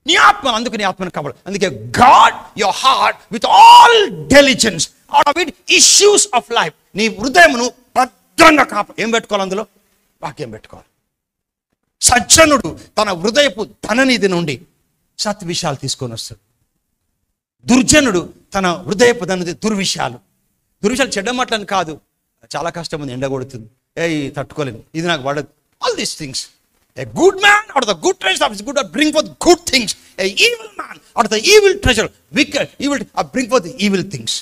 నీ ఆత్మ. అందుకు నీ ఆత్మను కావాలి. అందుకే God your heart with all diligence out of it issues of life. నీ హృదయమును భద్రంగా ఏం పెట్టుకోవాలి? అందులో వాక్యం పెట్టుకోవాలి. సజ్జనుడు తన హృదయపు ధననిధి నుండి సత్ విషయాలు తీసుకొని వస్తాడు. దుర్జనుడు తన హృదయపు ధననిధి దుర్విషయాలు చెడ్డ మాటలని కాదు. చాలా కష్టం ఉంది, ఎండ కొడుతుంది, తట్టుకోలేను, ఇది నాకు పడదు. All these things. A good man out of the good treasure of his good bring forth good things. A evil man out of the evil treasure evil bring forth evil things.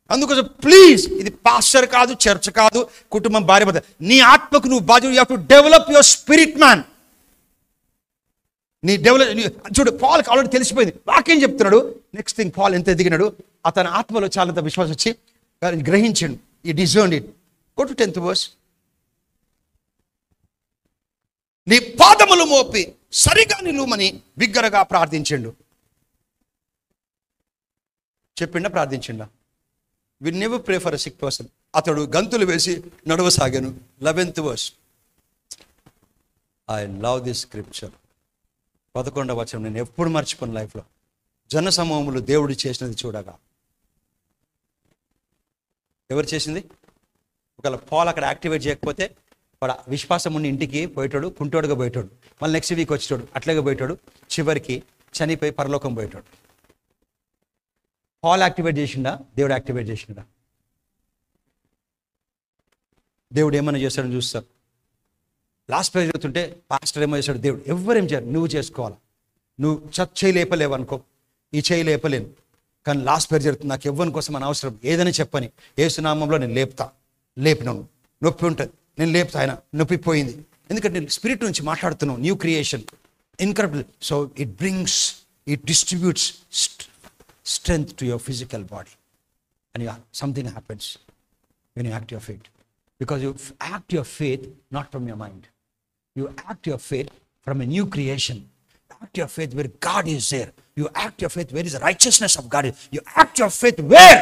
అందుకోసం ప్లీజ్, ఇది పాస్టర్ కాదు, చర్చ్ కాదు, కుటుంబం, భార్య భర్త. నీ ఆత్మకు నువ్వు బాధ్యత. You have to develop your spirit man. నీ చూడు, పాల్కి ఆల్రెడీ తెలిసిపోయింది. వాక్యం చెప్తున్నాడు. నెక్స్ట్ థింగ్, పాల్ ఎంత ఎదిగినాడు. అతని ఆత్మలో చాలంత విశ్వాసం వచ్చి గ్రహించండు. ఈ discerned it. Go to 10th verse. నీ పాదములు మోపి సరిగా నిలుమని బిగ్గరగా ప్రార్థించండు. చెప్పిండా? ప్రార్థించిండా? We never pray for a sick person. అతడు గంతులు వేసి నడవసాగాను. 11th verse. I love this scripture. 11వ వచనం నేను ఎప్పుడు మర్చిపోను లైఫ్లో. జన సమూహములు దేవుడు చేసినది చూడగా. ఎవరు చేసింది? ఒకవేళ పాల్ అక్కడ యాక్టివేట్ చేయకపోతే వాడు విశ్వాసం ఉండి ఇంటికి పోయేటాడు, కుంటోడుగా పోయేటాడు. మళ్ళీ నెక్స్ట్ వీక్ వచ్చేటాడు, అట్లాగే పోయేటాడు. చివరికి చనిపోయి పరలోకం పోయేటాడు. పాల్ యాక్టివేట్ చేసిండా? దేవుడు యాక్టివేట్ చేసిండా? దేవుడు ఏమైనా చేస్తాడని చూస్తారు. లాస్ట్ పేజ్ జరుగుతుంటే పాస్టర్ ఏమో చేశాడు. దేవుడు ఎవరేం చేయరు, నువ్వు చేసుకోవాలి. నువ్వు చేయి లేపలేవు అనుకో, ఈ చేయి లేపలేను, కానీ లాస్ట్ పేజ్ జరుగుతుంది. నాకు ఎవ్వరి కోసం అని అవసరం, ఏదైనా చెప్పని యేసు నామంలో నేను లేపినాను. నొప్పి ఉంటుంది, నేను లేపుతా. ఆయన నొప్పి పోయింది. ఎందుకంటే నేను స్పిరిట్ నుంచి మాట్లాడుతున్నాను. New creation, incredible. So it distributes strength to your physical body, and something happens when you act your faith, because you act your faith not from your mind. You act your faith from a new creation. You act your faith where God is there. You act your faith where is the righteousness of God. You act your faith where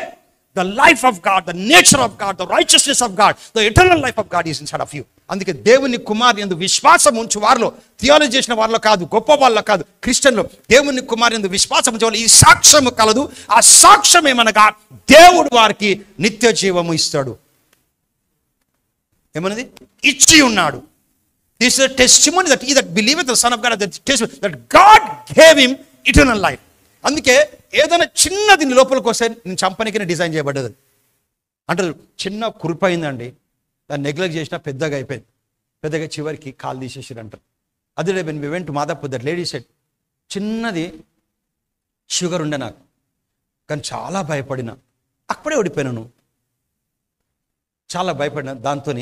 the life of God, the nature of God, the righteousness of God, the eternal life of God is inside of you. అందుకే దేవుని కుమారు యందు విశ్వాసం ఉంచు వారిలో, థియాలజీ చేసిన వారిలో కాదు, గొప్ప వాళ్ళలో కాదు, క్రిస్టియన్లో దేవుని కుమారు యందు విశ్వాసం ఉంచే వాళ్ళు ఈ సాక్ష్యము కలదు. ఆ సాక్ష్యం ఏమనగా దేవుడు వారికి నిత్య జీవము ఇస్తాడు. ఏమన్నది? ఇచ్చి ఉన్నాడు. This is a testimony that he that believeth the Son of God, that God gave him eternal life. అందుకే ఏదైనా చిన్నది నీ లోపలికి వస్తే నేను చంపనికనే డిజైన్ చేయబడ్డది అంటారు. చిన్న కురిపోయిందండి, దాన్ని నెగ్లెక్ట్ చేసినా పెద్దగా అయిపోయింది, పెద్దగా చివరికి కాలు తీసేసారు అంటారు. అదే when we went to Madhapur, that lady said, చిన్నది షుగర్ ఉండే నాకు, కానీ చాలా భయపడినా, అక్కడే ఓడిపోయినాను, చాలా భయపడినా, దాంతో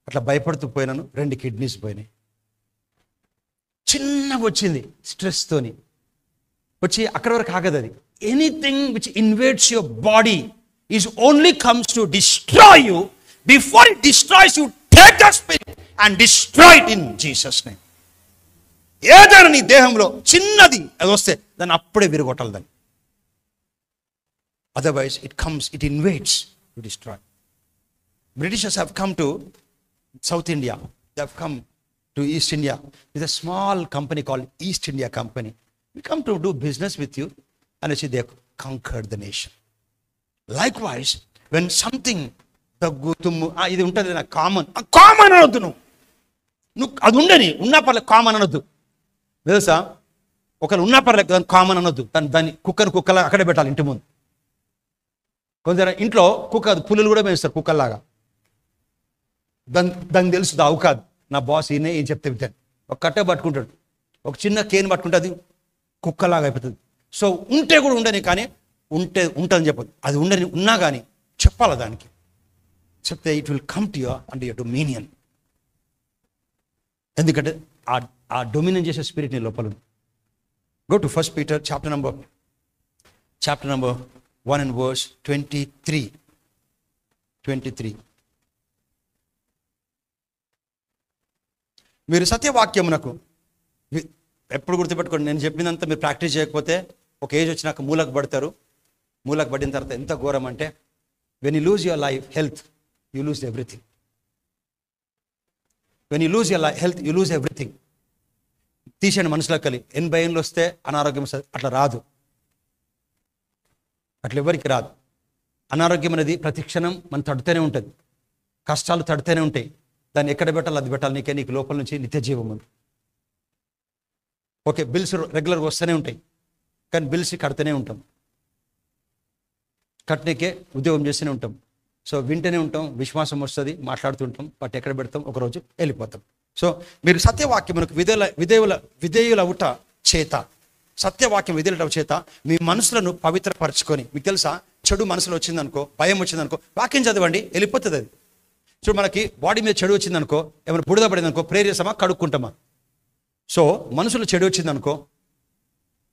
అట్లా భయపడుతూ పోయినాను, 2 కిడ్నీస్ పోయినాయి. చిన్నగా వచ్చింది స్ట్రెస్తోని వచ్చి, అక్కడి వరకు ఆగదు అది. Anything which invades your body is only comes to destroy you. Before it destroys you, take the spirit and destroy it in Jesus name. ఏదైనా నీ దేహంలో చిన్నది అది వస్తే దాన్ని అప్పుడే విరగొట్టాలి దాన్ని. Otherwise it invades to destroy. Britishers have come to South India. They have come to East India with a small company called East India Company. We come to do business with you, and actually they have conquered the nation. Likewise, when something ఇది ఉంటుంది నాకు కామన్ అనొద్దు, నువ్వు అది ఉండని ఉన్నా పర్లేదు, కామన్ అనొద్దు. తెలుసా, ఒకరు ఉన్నా పర్లేదు దాన్ని కామన్ అనొద్దు. దాన్ని కుక్కలా అక్కడే పెట్టాలి ఇంటి ముందు. కొందరు ఇంట్లో కుక్క పులులు కూడా పెంచుతారు కుక్కల్లాగా. దానికి తెలుసు దావు కాదు, నా బాస్ ఈయనే ఏం చెప్తే వింటాను. ఒక కట్ట పట్టుకుంటాడు, ఒక చిన్న కేన్ పట్టుకుంటే అది కుక్కలాగా అయిపోతుంది. సో ఉంటే కూడా ఉండని, కానీ ఉంటుందని చెప్పదు. అది ఉండని ఉన్నా కానీ చెప్పాలి, దానికి చెప్తే it will come to your under your dominion. ఎందుకంటే ఆ డొమినియన్ చేసే స్పిరిట్ నీ లోపల ఉంది. Go to 1 Peter chapter number 1 and verse 23. మీరు సత్యవాక్యమునకు ఎప్పుడు గుర్తుపెట్టుకోండి, నేను చెప్పినంత మీరు ప్రాక్టీస్ చేయకపోతే ఒక ఏజ్ వచ్చినాక మూలకు పడతారు. మూలకు పడిన తర్వాత ఎంత ఘోరం అంటే, when you lose your life health, you lose everything. When you lose your health, you lose everything. తీసేయండి మనసులోకి వెళ్ళి. 80 ఏళ్ళు వస్తే అనారోగ్యం అట్లా రాదు, అట్లా ఎవరికి రాదు. అనారోగ్యం అనేది ప్రతి క్షణం మనం తడుతూనే ఉంటుంది, కష్టాలు తడుతూనే ఉంటాయి. దాన్ని ఎక్కడ పెట్టాలి అది పెట్టాలి. నీకు లోపల నుంచి నిత్య జీవం ఉంది. ఓకే, బిల్స్ రెగ్యులర్గా వస్తూనే ఉంటాయి, కానీ బిల్స్ కడుతూనే ఉంటాం, కట్టనికే ఉద్యోగం చేస్తూనే ఉంటాం. సో వింటూనే ఉంటాం, విశ్వాసం వస్తుంది, మాట్లాడుతుంటాం, బట్ ఎక్కడ పెడతాం, ఒకరోజు వెళ్ళిపోతాం. సో మీరు సత్యవాక్యమునకు విధేయులవుట చేత, సత్యవాక్యం విధేయులవుట చేత మీ మనసులను పవిత్రపరచుకొని. మీకు తెలుసా, చెడు మనసులో వచ్చిందనుకో, భయం వచ్చిందనుకో, వాక్యం చదవండి, వెళ్ళిపోతుంది అది. చూడు, మనకి బాడీ మీద చెడు వచ్చిందనుకో, ఏమైనా బుడద పడిందనుకో, ప్రేయర్ చేస్తామా, కడుక్కుంటామా? సో మనసులో చెడు వచ్చిందనుకో,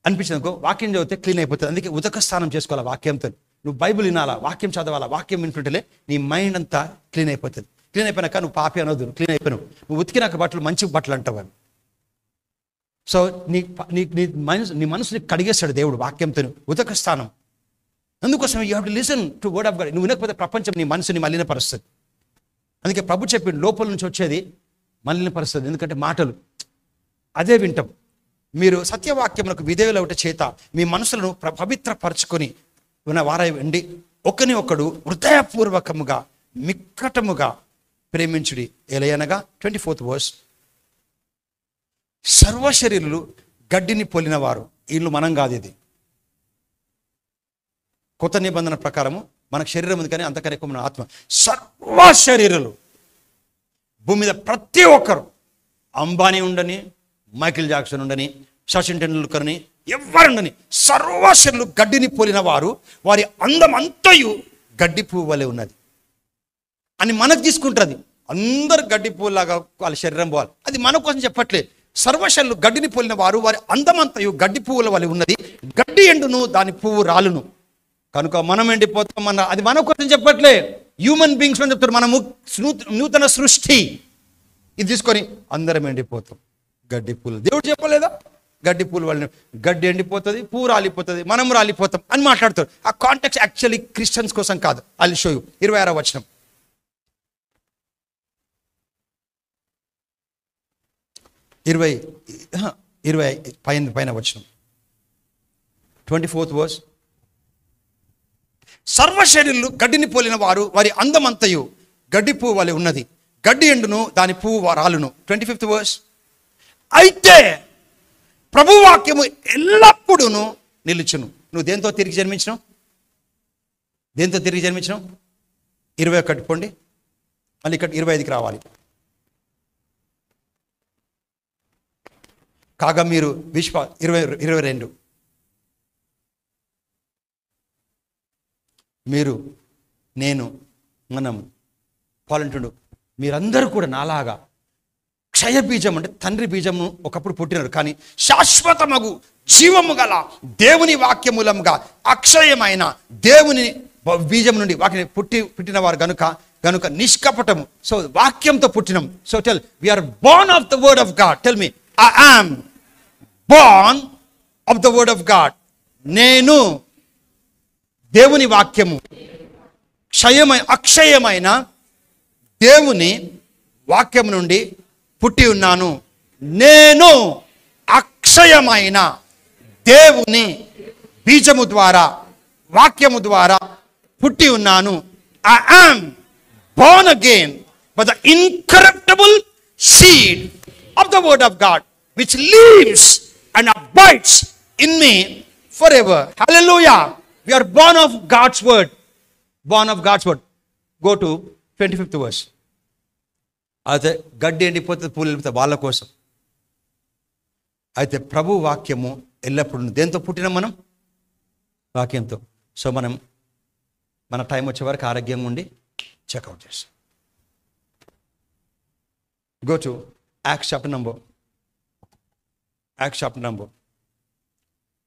అనిపించిందనుకో, వాక్యం చదివితే క్లీన్ అయిపోతుంది. అందుకే ఉదక స్నానం చేసుకోవాలి వాక్యంతో. నువ్వు బైబిల్ వినాలా, వాక్యం చదవాలా, వాక్యం వింటుంటేనే నీ మైండ్ అంతా క్లీన్ అయిపోతుంది. క్లీన్ అయిపోయినాక నువ్వు పాపి అనొద్దు, క్లీన్ అయిపోయినావు. నువ్వు ఉతికినాక బట్టలు మంచి బట్టలు అంటావు. సో నీ మనసుని కడిగేస్తాడు దేవుడు వాక్యంతో, ఉదక స్థానం. అందుకోసం you have to listen to word of God. నువ్వు వినకపోతే ప్రపంచం నీ మనసుని మలినపరుస్తుంది. అందుకే ప్రభు చెప్పి లోపల నుంచి వచ్చేది మలినపరుస్తుంది. ఎందుకంటే మాటలు అదే వింటాం. మీరు సత్యవాక్యములకు విధేయులవుట చేత మీ మనసులను పవిత్రపరచుకొని ఉన్న వారై ఉండి ఒకని ఒకడు హృదయపూర్వకముగా మిక్కటముగా ప్రేమించుడి. ఎలయనగా 24th verse, సర్వశరీరులు గడ్డిని పోలిన వారు. వీళ్ళు మనం కాదు, ఇది కొత్త నిబంధన ప్రకారము మనకు శరీరం ఉంది, కానీ అంతకన్నా ఎక్కువ మన ఆత్మ. సర్వశరీరులు, భూమి మీద ప్రతి ఒక్కరు, అంబానీ ఉండని, మైకిల్ జాక్సన్ ఉండని, సచిన్ టెండూల్కర్ని, ఎవరుండని, సర్వశరీరులు గడ్డిని పోలిన వారు, వారి అందం అంతయు గడ్డి పువ్వు వలె ఉన్నది అని మనకు తీసుకుంటుంది. అందరు గడ్డి పువ్వులాగా వాళ్ళ శరీరం పోవాలి, అది మన కోసం చెప్పట్లేదు. సర్వశరీరులు గడ్డిని పోలిన వారు, వారి అందమంతయు గడ్డి పువ్వుల వలె ఉన్నది. గడ్డి ఎండును, దాని పువ్వు రాలును, కనుక మనం ఎండిపోతాం. అది మన కోసం చెప్పట్లే, హ్యూమన్ బీయింగ్స్ అని చెప్తారు. మనము నూతన సృష్టి, ఇది తీసుకొని అందరం ఎండిపోతాం. గడ్డి పూలు దేవుడు చెప్పలేదా? గడ్డి పూలు వాళ్ళని, గడ్డి ఎండిపోతుంది, పువ్వు రాలిపోతుంది, మనం రాలిపోతాం అని మాట్లాడతారు. ఆ కాంటెక్స్ట్ యాక్చువల్లీ క్రిస్టియన్స్ కోసం కాదు. I will show you. 26వ వచనం, 20 పైన వచనం, 24th verse. సర్వశరీరులు గడ్డిని పోలిన వారు, వారి అందమంతయు గడ్డి పువ్వు వలె ఉన్నది. గడ్డి ఎండును, దాని పువ్వు రాలును. 25th verse. అయితే ప్రభువాక్యము ఎల్లప్పుడూను నిలుచును. నువ్వు దేంతో తిరిగి జన్మించినావు? దేంతో తిరిగి జన్మించినావు? 21 పోండి, మళ్ళీ ఇక్కడ 25కి రావాలి. కాగా మీరు 22 మీరు, నేను, మనం పాలంటుడు మీరందరూ కూడా నాలాగా క్షయ బీజం అంటే తండ్రి బీజమును ఒకప్పుడు పుట్టినారు, కానీ శాశ్వతమగు జీవము గల దేవుని వాక్యమూలంగా అక్షయమైన దేవుని బీజం నుండి వాటిని పుట్టిన వారు గనుక నిష్కపటము. సో వాక్యంతో పుట్టినం. So tell, we are born of the word of God. Tell me, I am born of the word of God. నేను దేవుని వాక్యము, అక్షయమైన దేవుని వాక్యం నుండి పుట్టి ఉన్నాను. నేను అక్షయమైన దేవుని బీజము ద్వారా, వాక్యము ద్వారా పుట్టి ఉన్నాను. I am born again by the incorruptible seed of the word of God, which lives and abides in me forever. Hallelujah. We are born of God's word. Born of God's word. Go to 25th verse. అయితే గడ్డి ఎండిపోతే పూలు వెళ్ళిపోతాయి వాళ్ళ కోసం. అయితే ప్రభు వాక్యము ఎల్లప్పుడూ దేంతో పుట్టినాం మనం? వాక్యంతో. సో మనం మన టైం వచ్చే వరకు ఆరోగ్యంగా ఉండి చెక్అవుట్ చేస్తాం. Go to Acts chapter number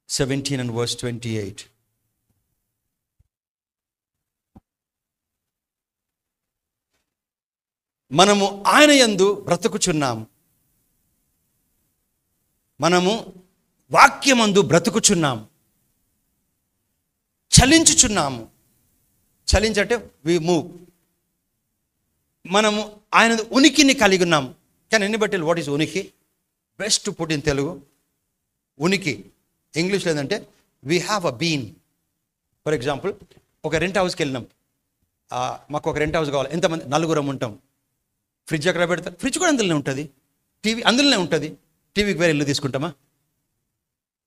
17 and verse 28. మనము ఆయన యందు బ్రతుకుచున్నాము. మనము వాక్యమందు బ్రతుకుచున్నాము, చలించుచున్నాము. చలించంటే వి మూవ్. మనము ఆయన ఉనికిని కలిగి ఉన్నాము. Can anybody tell what is ఉనికి? Best to put in Telugu. ఉనికి ఇంగ్లీష్లో ఏంటంటే we have a been. For example, ఒక రెంట్ హౌస్కి వెళ్ళినాం. మాకు ఒక రెంట్ హౌస్ కావాలి. ఎంతమంది? 4 ఉంటాం. ఫ్రిడ్జ్ ఎక్కడ పెడతారు? ఫ్రిడ్జ్ కూడా అందులోనే ఉంటుంది. టీవీ అందులోనే ఉంటుంది. టీవీకి వేరే ఇల్లు తీసుకుంటామా?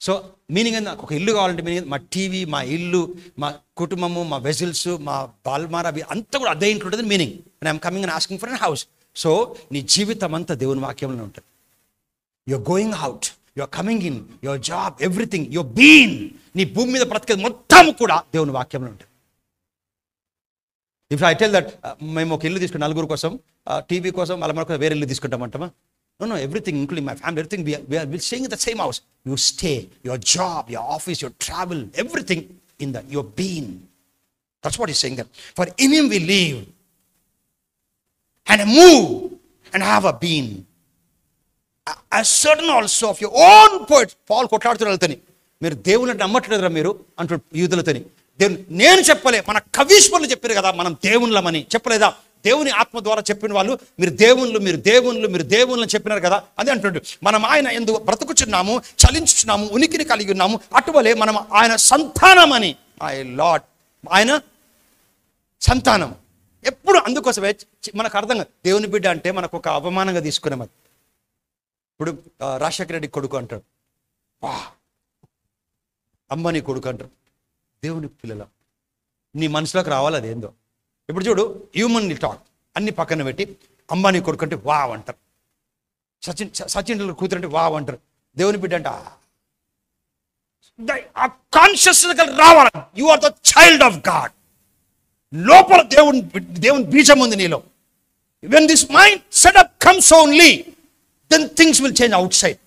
సో మీనింగ్ ఏంది? ఒక ఇల్లు కావాలంటే మీనింగ్ మా టీవీ, మా ఇల్లు, మా కుటుంబము, మా వెజిల్స్, మా బాల్మారా అంతా కూడా అదే ఇంట్లో ఉంటుంది meaning. I'm coming and asking for an house. So నీ జీవితం అంతా దేవుని వాక్యంలో ఉంటుంది. Your going out, your coming in, your job, everything, your been. నీ భూమి మీద బ్రతికేది మొత్తం కూడా దేవుని వాక్యంలో ఉంటుంది. ఇఫ్ ఐ టెల్ దట్ మేము ఒక ఇల్లు తీసుకుని 4 కోసం, టీవీ కోసం, వాళ్ళ మనకు వేరే ఇల్లు తీసుకుంటామంటామా? No, everything, including my family, everything, we are staying in the same house. You stay, your job, your office, your travel, everything in your being. That's what he's saying there. For in him we live and move and have a being. As certain also of your own poet, Paul కొట్లాడుతున్నారు. మీరు దేవుని నమ్మట్లేదురా మీరు అంటూ యూదులతోని. దేవుని నేను చెప్పలే, మన కవీశ్వరులు చెప్పారు కదా మనం దేవుళ్ళమని. చెప్పలేదా? దేవుని ఆత్మ ద్వారా చెప్పిన వాళ్ళు మీరు దేవుళ్ళు చెప్పినారు కదా. అదే అంటుండ్రు. మనం ఆయన ఎందుకు బ్రతుకుచున్నాము, చలించుచున్నాము, ఉనికిని కలిగి ఉన్నాము. అటువలే మనం ఆయన సంతానమని. మై లార్డ్, ఆయన సంతానం ఎప్పుడు. అందుకోసమే మనకు అర్థం కాదు దేవుని బిడ్డ అంటే మనకు ఒక అవమానంగా తీసుకున్నాం. అది ఇప్పుడు రాజశేఖర రెడ్డి కొడుకు అంటాడు, వా అంబానీ కొడుకు అంటారు. దేవుని పిల్లల నీ మనసులోకి రావాలి అదేందో. ఇప్పుడు చూడు, హ్యూమన్ టాక్ అన్ని పక్కన పెట్టి అంబానీ కొడుకు అంటే వావ్ అంటారు, సచిన్ కూతురు అంటే వావ్ అంటారు. దేవుని బిడ్డ అంటే ఆ కాన్షియస్నెస్ రావాలి. You are the child of God. లోపల దేవుని బీజం ఉంది నీలో. When this mind setup comes only, then things will change outside.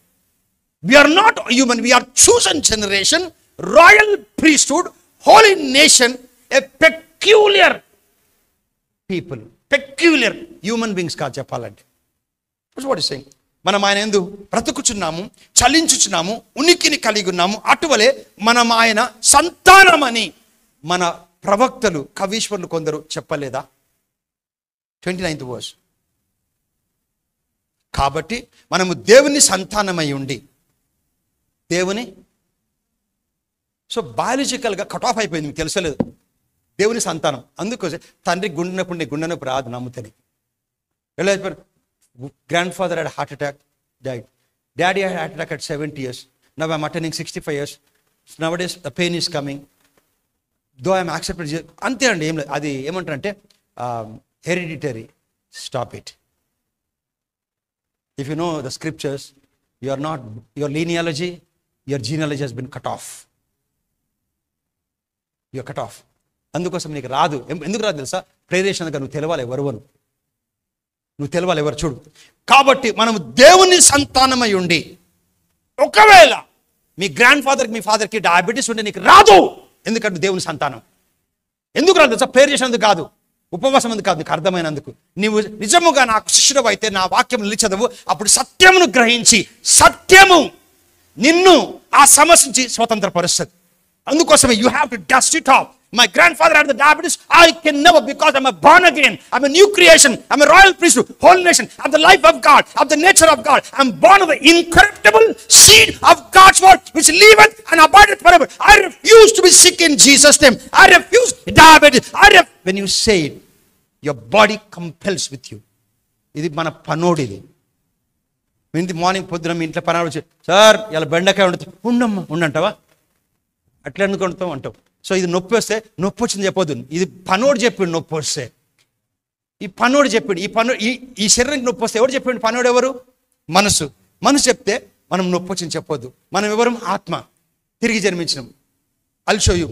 We are not human, we are chosen generation, royal priesthood, holy nation, a peculiar people, peculiar human beings కాదు చెప్పాలంటే. That's what he's saying. మనం ఆయన యందు బ్రతుకుచున్నాము, చలించుచున్నాము, ఉనికిని కలిగి ఉన్నాము. అటువలే మనం ఆయన సంతానమని మన ప్రవక్తలు, కవీశ్వరులు కొందరు చెప్పలేదా? 29th verse. కాబట్టి మనము దేవుని సంతానమై ఉండి దేవుని, సో బయాలజికల్గా కట్ ఆఫ్ అయిపోయింది, మీకు తెలుసలేదు. దేవుని సంతానం. అందుకోసం తండ్రి గుండెనప్పుడు నీ గుండె నొప్పి రాదు నమ్ముతని. Grandfather had a heart attack, died. Daddy had a heart attack at 70 years. Now I'm attaining 65 years. Nowadays the pain is coming. Though I'm accepted. అంతే అండి, ఏం లేదు. అది ఏమంటారంటే hereditary. Stop it. If you know the scriptures, you are not, your genealogy has been cut off. You are cut off. అందుకోసం నీకు రాదు. ఎందుకు రాదు తెలుసా? ప్రేరేషణగా నువ్వు తెలవాలి ఎవరు చూడు. కాబట్టి మనము దేవుని సంతానమై ఉండి, ఒకవేళ మీ గ్రాండ్ ఫాదర్కి మీ ఫాదర్కి డయాబెటీస్ ఉంటే నీకు రాదు. ఎందుకంటే దేవుని సంతానం. ఎందుకు రాదు తెలుసా? ప్రేయర్ చేసినందుకు కాదు, ఉపవాసం ఎందుకు కాదు, నీకు అర్థమైనందుకు. నీవు నిజముగా నాకు శిష్యుడు అయితే నా వాక్యం నిలిచదవు, అప్పుడు సత్యమును గ్రహించి సత్యము నిన్ను ఆ సమస్య నుంచి స్వతంత్రపరుస్తుంది. అందుకోసమే you have to dust it of. My grandfather had the diabetes. I can never, because I'm a born again. I'm a new creation. I'm a royal priesthood, holy nation. I'm the life of God. I'm the nature of God. I'm born of the incorruptible seed of God's word, which liveth and abideth forever. I refuse to be sick in Jesus' name. I refuse diabetes. When you say it, your body compels with you. ఇది మన పనోడిది. మార్నింగ్ పొద్దున మీ ఇంట్లో పనాడు వచ్చి, సార్ ఇలా బెండకాయ ఉండంటావా? అట్లా ఎందుకు వండుతావు అంటావు. సో ఇది నొప్పి వస్తే నొప్పి వచ్చింది చెప్పొద్దు. ఇది పనోడు చెప్పిండు నొప్పి వస్తే. ఈ పనోడు చెప్పిండు. ఈ శరీరానికి నొప్పి వస్తే ఎవరు చెప్పిండు? పనోడు ఎవరు? మనసు చెప్తే మనం నొప్పి వచ్చింది చెప్పొద్దు. మనం ఎవరం? ఆత్మ, తిరిగి జన్మించినాం. I'll show you.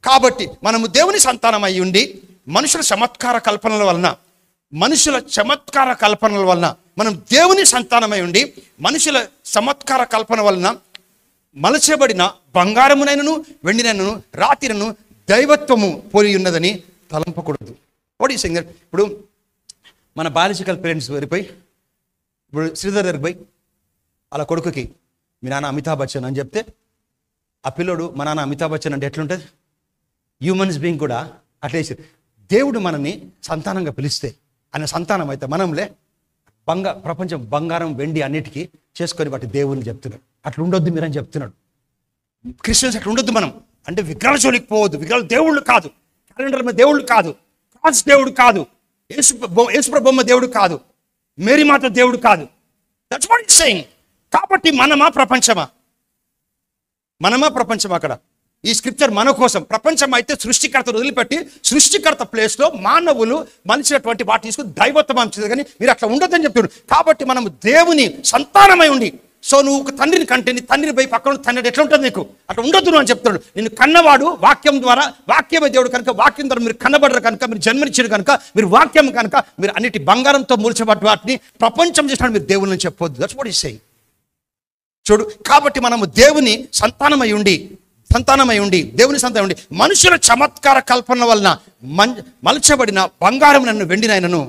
కాబట్టి మనము దేవుని సంతానం అయి ఉండి మనుషుల చమత్కార కల్పనల వలన మనం దేవుని సంతానమై ఉండి మనుషుల చమత్కార కల్పన వలన మలచబడిన బంగారమునైనను వెండినైనను రాతినను దైవత్వము పోలి ఉన్నదని తలంపకూడదు. What is saying that? ఇప్పుడు మన బయాలజికల్ పేరెంట్స్ వెళ్ళిపోయి, ఇప్పుడు శ్రీధర్ దగ్గరికి పోయి అలా కొడుకుకి మీ నాన్న అమితాబ్ బచ్చన్ అని చెప్తే, ఆ పిల్లోడు మా నాన్న అమితాబ్ బచ్చన్ అంటే ఎట్లుంటుంది? హ్యూమన్స్ బీయింగ్ కూడా అట్లేసి. దేవుడు మనల్ని సంతానంగా పిలిస్తే ఆయన సంతానం అయితే మనంలే ప్రపంచం బంగారం వెండి అన్నిటికీ చేసుకొని వాటి దేవుని చెప్తున్నాడు. అట్లా ఉండొద్దు మీరని చెప్తున్నాడు. క్రిస్టియన్స్ అట్లా ఉండొద్దు. మనం అంటే విగ్రహాల జోలికి పోవద్దు. విగ్రహాలు దేవుళ్ళు కాదు, క్యాలెండర్ మీద దేవుళ్ళు కాదు, క్రాస్ దేవుడు కాదు, యేసుప్రభు బొమ్మ దేవుడు కాదు, మేరీ మాత దేవుడు కాదు. That's what it's saying. కాబట్టి మనమా ప్రపంచమా? అక్కడ ఈ స్క్రిప్చర్ మన కోసం. ప్రపంచం అయితే సృష్టికర్తను వదిలిపెట్టి సృష్టికర్త ప్లేస్లో మానవులు మలిచినటువంటి వాటి తీసుకుని దైవత్వం అంచేది. కానీ మీరు అట్లా ఉండొద్దని చెప్తున్నాడు. కాబట్టి మనము దేవుని సంతానమై ఉండి, సో నువ్వు ఒక తండ్రిని కంటే నీ తండ్రిని పోయి పక్కన తండ్రి ఎట్లా ఉంటుంది నీకు? అట్లా ఉండొద్దు అని చెప్తున్నాడు. నిన్ను కన్నవాడు వాక్యం ద్వారా, వాక్యమే దేవుడు కనుక, వాక్యం ద్వారా మీరు కన్నబడరు కనుక, మీరు జన్మనిచ్చారు కనుక, మీరు వాక్యం కనుక, మీరు అన్నిటి బంగారంతో మూల్చబడ్డ వాటిని ప్రపంచం చేసినాడు మీరు దేవుని చెప్పొద్దు. That's what is saying. చూడు, కాబట్టి మనము దేవుని సంతానమై ఉండి దేవుని సంతానం ఉండి మనుషుల చమత్కార కల్పన వలన మలచబడిన బంగారం నన్ను వెండినైనను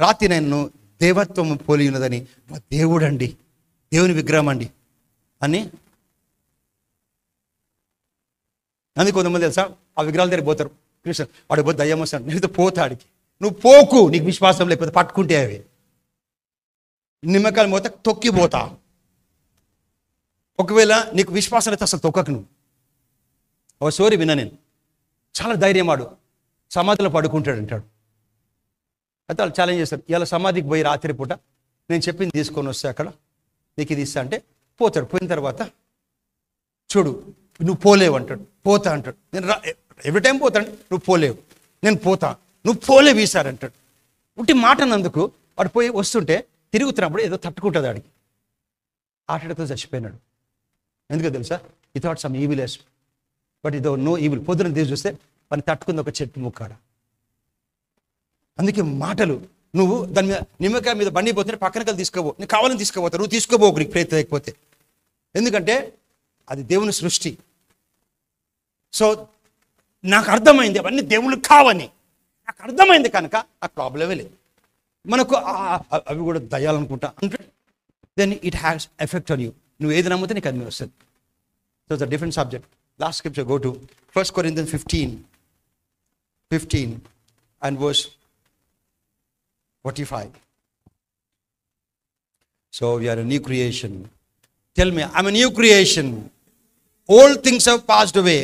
రాతినైనను దేవత్వము పోలి ఉన్నదని. దేవుడండి, దేవుని విగ్రహం అండి అని. అందుకు కొంతమంది తెలుసా, ఆ విగ్రహాల దగ్గర పోతారు. కృష్ణ వాడు పోతే దయ్యం వస్తాడు, నేనైతే పోతాడికి. నువ్వు పోకు, నీకు విశ్వాసం లేకపోతే పట్టుకుంటే అవి నిమ్మకాయలు పోతే తొక్కిపోతా. ఒకవేళ నీకు విశ్వాసం అయితే అసలు తొక్కకు. నువ్వు ఒక స్టోరీ విన్నా నేను. చాలా ధైర్యం వాడు సమాధిలో పడుకుంటాడు అంటాడు. అయితే వాళ్ళు ఛాలెంజ్ చేస్తారు, ఇలా సమాధికి పోయి రాత్రి పూట నేను చెప్పింది తీసుకొని వస్తే అక్కడ నీకు ఇది ఇస్తా అంటే పోతాడు. పోయిన తర్వాత చూడు నువ్వు పోలేవు అంటాడు. పోతా అంటాడు. నేను ఎవ్రీ టైం పోతాడు. నువ్వు పోలేవు, నేను పోతా, నువ్వు పోలేవు ఈసారి అంటాడు. ఉట్టి మాట అన్నందుకు వాడు పోయి వస్తుంటే తిరుగుతున్నప్పుడు ఏదో తట్టుకుంటుంది వాడికి. ఆటతో చచ్చిపోయినాడు. ఎందుకో తెలుసా? ఈ thought some evil is, but ఇదో నో ఈవిల్. పొద్దున తీసి చూస్తే వాడిని తట్టుకుంది ఒక చెట్టు ముక్కాడ. అందుకే మాటలు, నువ్వు దాని మీద నిమ్మకాయ మీద బండి పోతుంటే పక్కన కలిసి తీసుకోబో, నీకు కావాలని తీసుకోపోతావు, నువ్వు తీసుకోబోకు నీకు ప్రయత్నం లేకపోతే. ఎందుకంటే అది దేవుని సృష్టి. సో నాకు అర్థమైంది అవన్నీ దేవుళ్ళు కావని నాకు అర్థమైంది కనుక నాకు ప్రాబ్లమే లేదు. మనకు అవి కూడా దయ్యాలనుకుంటా అంటే then it has effect on you. నువ్వు ఏది నమ్మితే నీకు అది వస్తుంది. So it's a different subject. Last scripture go to 1 Corinthians 15 and verse 45. So we are a new creation. Tell me, I'm a new creation. Old things have passed away.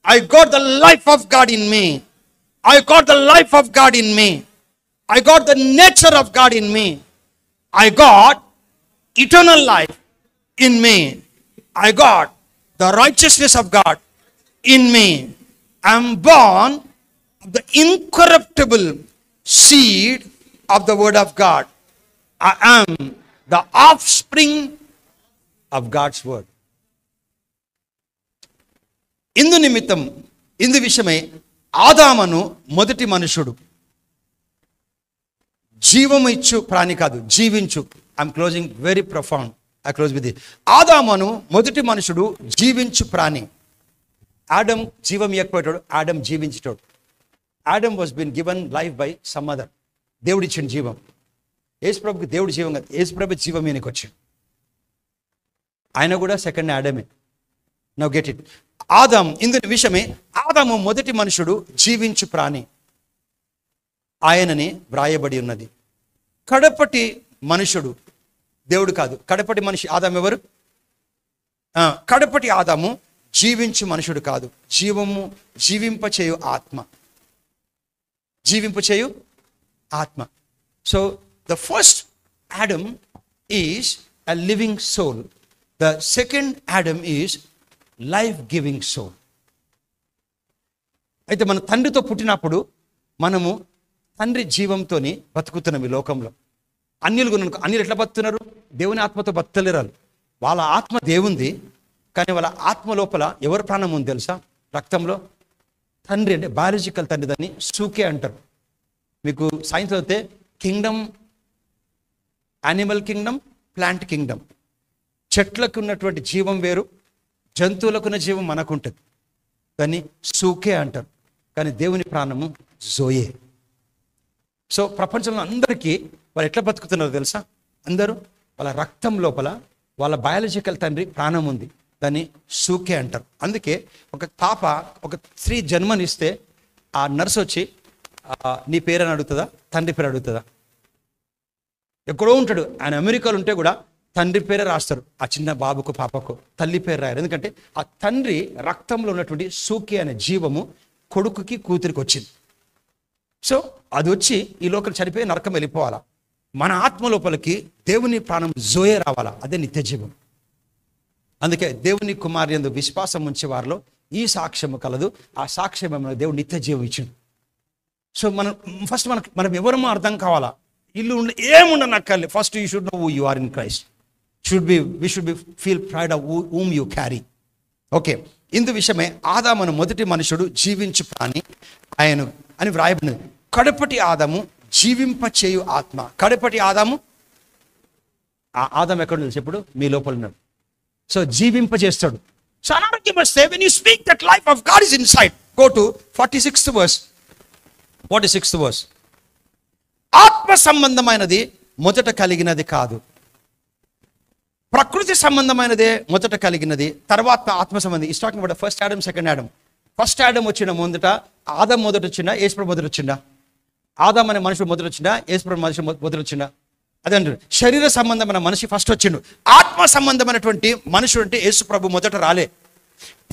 I got the life of God in me. I got the life of God in me. I got the nature of God in me. I got eternal life in me. I got the righteousness of God in me. I am born of the incorruptible seed of the word of God. I am the offspring of God's word. ఇందు నిమిత్తం, ఇందు విషయమై ఆదామును మొదటి మనుషుడు, జీవము ఇచ్చు ప్రాణి కాదు, జీవించు. I'm closing very profound. I close with it. ఆదామును మొదటి మనుషుడు, జీవించు ప్రాణి. ఆడమ్ జీవం ఇవ్వకపోయాడు, ఆడమ్ జీవించేటోడు. Adam was been given life by some other. దేవుడిచ్చిన జీవం. యేసుప్రభుకి దేవుడి జీవం కాదు, యేసుప్రభు జీవం ఈయనకి వచ్చింది. ఆయన కూడా సెకండ్ ఆడమే. Now get it. ఆదాము, ఇందుని విషయమే ఆదాము మొదటి మనుషుడు, జీవించు ప్రాణి ఆయనని వ్రాయబడి ఉన్నది. కడపటి మనుషుడు దేవుడు కాదు, కడపటి మనిషి ఆదాము ఎవరు? కడపటి ఆదాము జీవించు మనుషుడు కాదు, జీవింపచేయు ఆత్మ. జీవింపచేయు ఆత్మ. So the first Adam is a living soul. The second Adam is life-giving soul. అయితే మన తండ్రితో పుట్టినప్పుడు మనము తండ్రి జీవంతోని బతుకుతున్నాం ఈ లోకంలో. అన్యులు ఎట్లా బతుకుతున్నారు? దేవుని ఆత్మతో బతకలేరు. వాళ్ళ ఆత్మ దేవుంది, కానీ వాళ్ళ ఆత్మ లోపల ఎవరి ప్రాణం ఉంది తెలుసా? రక్తంలో తండ్రి, అంటే బయాలజికల్ తండ్రి, దాన్ని సూకే అంటారు. మీకు సైన్స్ అయితే Kingdom, animal Kingdom, plant Kingdom. చెట్లకు ఉన్నటువంటి జీవం వేరు, జంతువులకు ఉన్న జీవం మనకు ఉంటుంది, దాన్ని సూకే అంటారు. కానీ దేవుని ప్రాణము జోయే. సో ప్రపంచంలో అందరికీ వాళ్ళు ఎట్లా బతుకుతున్నారో తెలుసా? అందరూ వాళ్ళ రక్తం లోపల వాళ్ళ బయాలజికల్ తండ్రి ప్రాణం ఉంది, దాన్ని సూకే అంటారు. అందుకే ఒక స్త్రీ జన్మనిస్తే ఆ నర్సు వచ్చి నీ పేరని అడుగుతుందా, తండ్రి పేరు అడుగుతుందా? ఎక్కడో ఉంటాడు ఆయన, అమెరికాలో ఉంటే కూడా తండ్రి పేరే రాస్తారు. ఆ చిన్న బాబుకు పాపకు తల్లి పేరు రాయరు. ఎందుకంటే ఆ తండ్రి రక్తంలో ఉన్నటువంటి సూకే అనే జీవము కొడుకుకి కూతురికి వచ్చింది. సో అది వచ్చి ఈ లోకం చనిపోయి నరకం వెళ్ళిపోవాలా. మన ఆత్మ లోపలికి దేవుని ప్రాణం జోయే రావాలా, అదే నిత్య జీవం. అందుకే దేవుని కుమారి యందు విశ్వాసం ఉంచే వారిలో ఈ సాక్ష్యము కలదు. ఆ సాక్ష్యం దేవుడు నిత్య జీవం ఇచ్చిండు. సో మనం ఎవరమో అర్థం కావాలా. ఇల్లు ఏముండనక్కర్లే. First you should know who you are in Christ. We should be feel pride of whom you carry. Okay, ఇందు విషయమే ఆదామును మొదటి మనుషుడు, జీవించు ప్రాణి ఆయన అని వ్రాయబడినది. కడపటి ఆదాము జీవింపచేయు ఆత్మ. కడపటి ఆదాము, ఆ ఆదాము ఎక్కడ ఉంది చెప్పుడు? మీ లోపల ఉన్నాడు. సో జీవింపజేస్తాడు. సో అనారోగ్యం వస్తే when you speak that life of God is inside, go to 46th verse. 46th verse. ఆత్మ సంబంధమైనది మొదట కలిగినది కాదు, ప్రకృతి సంబంధమైనదే మొదట కలిగినది, తర్వాత ఆత్మ సంబంధం. ఈ talking about first Adam, second Adam. First Adam వచ్చిన మొదట ఆదాము మొదట వచ్చిందా, యేసుప్రభు మొదట వచ్చిందా? ఆదాము అనే మనుషుడు మొదట వచ్చిందా, యేసుప్రభు మనిషి మొదట వచ్చిందా? అదే అంటారు. శరీర సంబంధమైన మనిషి ఫస్ట్ వచ్చిండు. ఆత్మ సంబంధమైనటువంటి మనుషుడు అంటే యేసుప్రభు మొదట రాలే.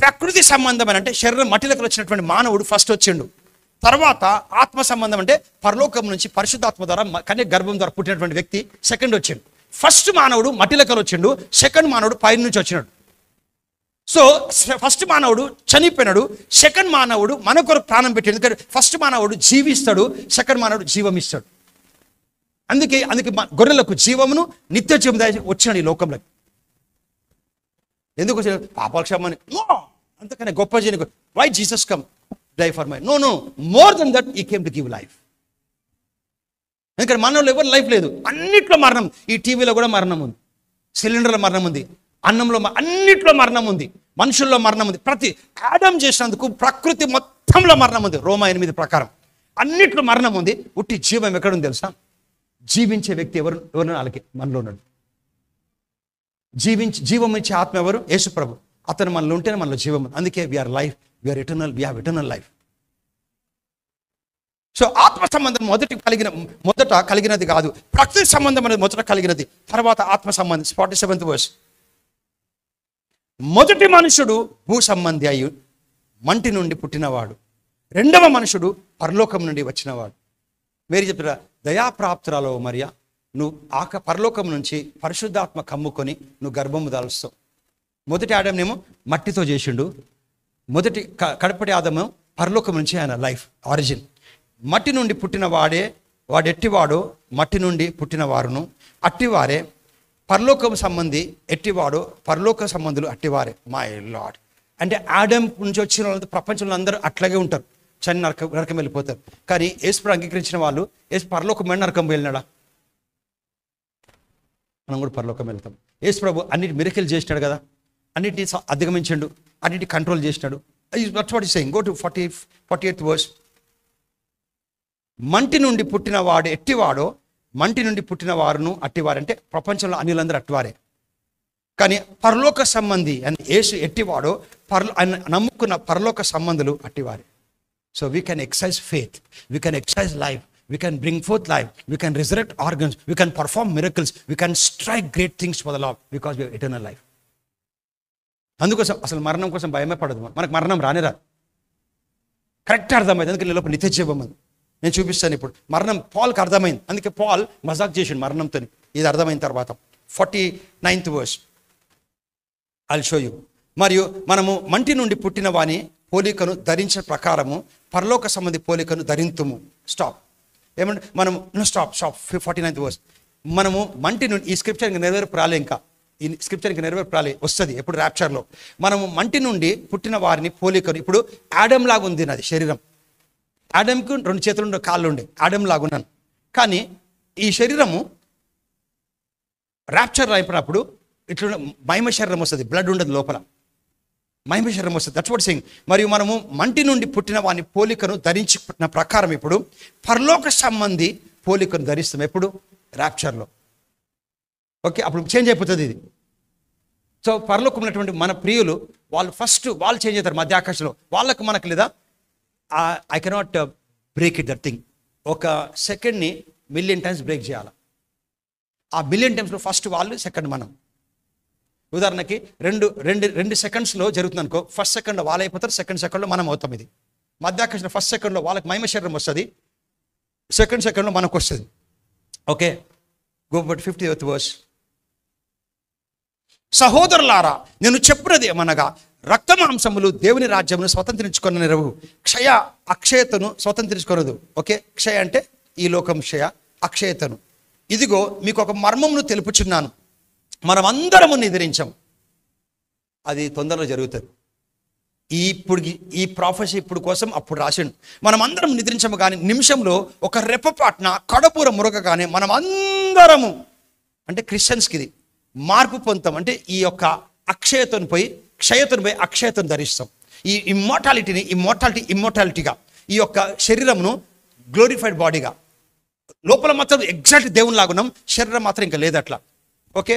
ప్రకృతి సంబంధమైన అంటే శరీరం మట్టిలోకి వచ్చినటువంటి మానవుడు ఫస్ట్ వచ్చిండు. తర్వాత ఆత్మ సంబంధం అంటే పరలోకం నుంచి పరిశుద్ధాత్మ ద్వారా కన్య గర్భం ద్వారా పుట్టినటువంటి వ్యక్తి సెకండ్ వచ్చిండు. ఫస్ట్ మానవుడు మట్టిలకలు వచ్చిండు, సెకండ్ మానవుడు పై నుంచి వచ్చినాడు. సో ఫస్ట్ మానవుడు చనిపోయినాడు, సెకండ్ మానవుడు మన కొరకు ప్రాణం పెట్టాడు. ఎందుకంటే ఫస్ట్ మానవుడు జీవిస్తాడు, సెకండ్ మానవుడు జీవం ఇస్తాడు. అందుకే గొర్రెలకు జీవమును నిత్య జీవం వచ్చినాడు ఈ లోకంలో. ఎందుకు వచ్చాడు? పాపాల క్షమని. అంతకనే గొప్ప చేయని. Why Jesus come die for my? No, more then that he came to give life. ఎందుకంటే మనలో ఎవరు లైఫ్ లేదు, అన్నిట్లో మరణం. ఈ టీవీలో కూడా మరణం ఉంది, సిలిండర్లో మరణం ఉంది, అన్నంలో, అన్నిట్లో మరణం ఉంది, మనుషుల్లో మరణం ఉంది. ప్రతి ఆడమ్ చేసినందుకు ప్రకృతి మొత్తంలో మరణం ఉంది. రోమా 8 ప్రకారం అన్నిట్లో మరణం ఉంది. ఉట్టి జీవం ఎక్కడుంది తెలుసా? జీవించే వ్యక్తి ఎవరు వాళ్ళకి మనలో ఉన్నాడు. జీవం ఇచ్చే ఆత్మ ఎవరు? యేసు ప్రభు. అతను మనలో ఉంటేనే మనలో జీవం ఉంది. అందుకే we are life, we are eternal, we have eternal life. So ఆత్మ సంబంధం మొదట కలిగినది కాదు, ప్రకృతి సంబంధం అనేది మొదట కలిగినది, తర్వాత ఆత్మ సంబంధం. 47th verse. మొదటి మనుషుడు భూ సంబంధి అయ్యి మంటి నుండి పుట్టినవాడు, రెండవ మనుషుడు పరలోకం నుండి వచ్చినవాడు. మీరు చెప్తారా? దయాప్రాప్తురాలో మరియా, నువ్వు పరలోకం నుంచి పరిశుద్ధాత్మ కమ్ముకొని నువ్వు గర్భము దాలుస్తావు. మొదటి ఆదామునేమో మట్టితో చేసిండు. మొదటి కడపటి ఆదాము పరలోకం నుంచి ఆయన లైఫ్ ఆరిజిన్. మట్టి నుండి పుట్టిన వాడెట్టివాడో మట్టి నుండి పుట్టిన వారును అట్టివారే, పరలోకం సంబంధి ఎట్టివాడో పరలోక సంబంధులు అట్టివారే. My Lord. అంటే ఆడమ్ నుంచి వచ్చిన వాళ్ళంతా ప్రపంచంలో అందరూ అట్లాగే ఉంటారు, చని నరకం వెళ్ళిపోతారు. కానీ యేసు అంగీకరించిన వాళ్ళు పరలోకమైన నరకం వెళ్ళినాడా? మనం కూడా పరలోకం వెళ్తాం. యేసు ప్రభు అన్నిటి మిరకిల్ చేసినాడు కదా, అన్నిటిని అధిగమించాడు, అన్నిటిని కంట్రోల్ చేసినాడు. That's what is saying. Go to 48th verse. మంటి నుండి పుట్టిన వాడు ఎట్టివాడో మంటి నుండి పుట్టిన వారును అట్టివారంటే ప్రపంచంలో అన్యులందరూ అట్టివారే. కానీ పరలోక సంబంధి అని యేసు ఎట్టివాడో ఆయన నమ్ముకున్న పరలోక సంబంధులు అట్టివారే. So we can exercise faith, we can exercise life, we can bring forth life, we can resurrect organs, we can perform miracles, we can strike great things for the Lord because we have eternal life. అందుకోసం అసలు మరణం కోసం భయమే పడదు. మనకు మరణం రానేరాదు. కరెక్ట్ అర్థమైంది. అందుకే లోపల నిత్య జీవం ఉంది. నేను చూపిస్తాను ఇప్పుడు. మరణం పాల్కి అర్థమైంది. అందుకే పాల్ మజాక్ చేసిండు మరణంతో. ఇది అర్థమైన తర్వాత 49th verse I'll show you. మరియు మనము మంటి నుండి పుట్టిన వాని పోలికను ధరించిన ప్రకారము పరలోక సంబంధి పోలికను ధరింతుము. స్టాప్. ఏమంటే మనము స్టాప్ 49th verse. మనము మంటి నుండి, ఈ స్క్రిప్చర్ ఇంకా నెరవేర్పు రాలే, ఇంకా ఈ స్క్రిప్చర్ ఇంకా నెరవేర్పు రాలే, వస్తుంది ఎప్పుడు ర్యాప్చర్లో. మనము మంటి నుండి పుట్టిన వారిని పోలికను, ఇప్పుడు ఆడమ్ లాగా ఉంది నాది శరీరం. ఆడమ్కు 2 చేతులు 2 కాళ్ళు ఉండే, ఆడమ్ లాగున్నాను. కానీ ఈ శరీరము ర్యాప్చర్ అయిపోయినప్పుడు ఇట్లా మహిమ శరీరం వస్తుంది, బ్లడ్ ఉండదు లోపల, మహిమ శరీరం వస్తుంది. That's what saying. మరియు మనము మంటి నుండి పుట్టిన వాని పోలికను ధరించిన ప్రకారం ఇప్పుడు పరలోక సంబంధి పోలికను ధరిస్తాం. ఎప్పుడు? ర్యాప్చర్లో. ఓకే, అప్పుడు చేంజ్ అయిపోతుంది ఇది. సో పరలోకం ఉన్నటువంటి మన ప్రియులు వాళ్ళు చేంజ్ అవుతారు మధ్యాకాశంలో. వాళ్ళకు మనకు లేదా I cannot break it that thing. ఒక సెకండ్ని 1,000,000 times బ్రేక్ చేయాలి. ఆ 1,000,000 timesలో ఫస్ట్ వాళ్ళు, సెకండ్ మనం. ఉదాహరణకి రెండు సెకండ్స్లో జరుగుతుంది అనుకో. ఫస్ట్ సెకండ్లో వాళ్ళు అయిపోతారు, సెకండ్ సెకండ్లో మనం అవుతాం. ఇది మధ్యాకాశంలో ఫస్ట్ సెకండ్లో వాళ్ళకి మహిమ శరీరం వస్తుంది, సెకండ్ సెకండ్లో మనకు వస్తుంది. Okay, go but 50th verse. సహోదరులారా, నేను చెప్పినది ఏమనగా రక్తమాంసములు దేవుని రాజ్యమును స్వతంత్రించుకున్న నెరవు అక్షయతను స్వతంత్రించుకొనదు. ఓకే, క్షయ అంటే ఈ లోకం క్షయ, అక్షయతను. ఇదిగో మీకు ఒక మర్మమును తెలుపుచున్నాను, మనం అందరము నిద్రించాం. అది తొందరలో జరుగుతుంది. ఈ ప్రాఫెసీ ఇప్పుడు కోసం అప్పుడు రాసిండు. మనం అందరం నిద్రించము కానీ నిమిషంలో ఒక రెప్పపాటున కడపూర మురగగానే మనం అందరము, అంటే క్రిస్టియన్స్కి ఇది మార్పు పొందుతాం. అంటే ఈ యొక్క క్షయతను పోయి అక్షయతను ధరిస్తాం. ఈ ఇమ్మోర్టాలిటీగా ఈ యొక్క శరీరమును గ్లోరిఫైడ్ బాడీగా, లోపల మాత్రం ఎగ్జాక్ట్ దేవుని లాగున్నాం, శరీరం మాత్రం ఇంకా లేదు అట్లా. Okay,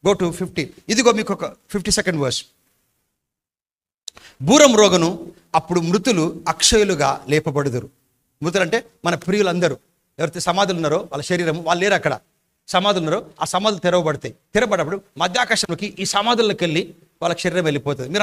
go to 50. ఇదిగో మీకు ఒక 52nd verse. బూరం రోగను అప్పుడు మృతులు అక్షయులుగా లేపబడుదురు. మృతులు అంటే మన ప్రియులందరూ ఎవరైతే సమాధులు ఉన్నారో వాళ్ళ శరీరం, వాళ్ళు లేరు అక్కడ, సమాధులు ఉన్నారో ఆ సమాధులు తెరవబడతాయి. తెరవబడినప్పుడు మధ్యాకాశంలోకి ఈ సమాధుల్లోకి వెళ్ళి వాళ్ళకి శరీరం వెళ్ళిపోతుంది. మీరు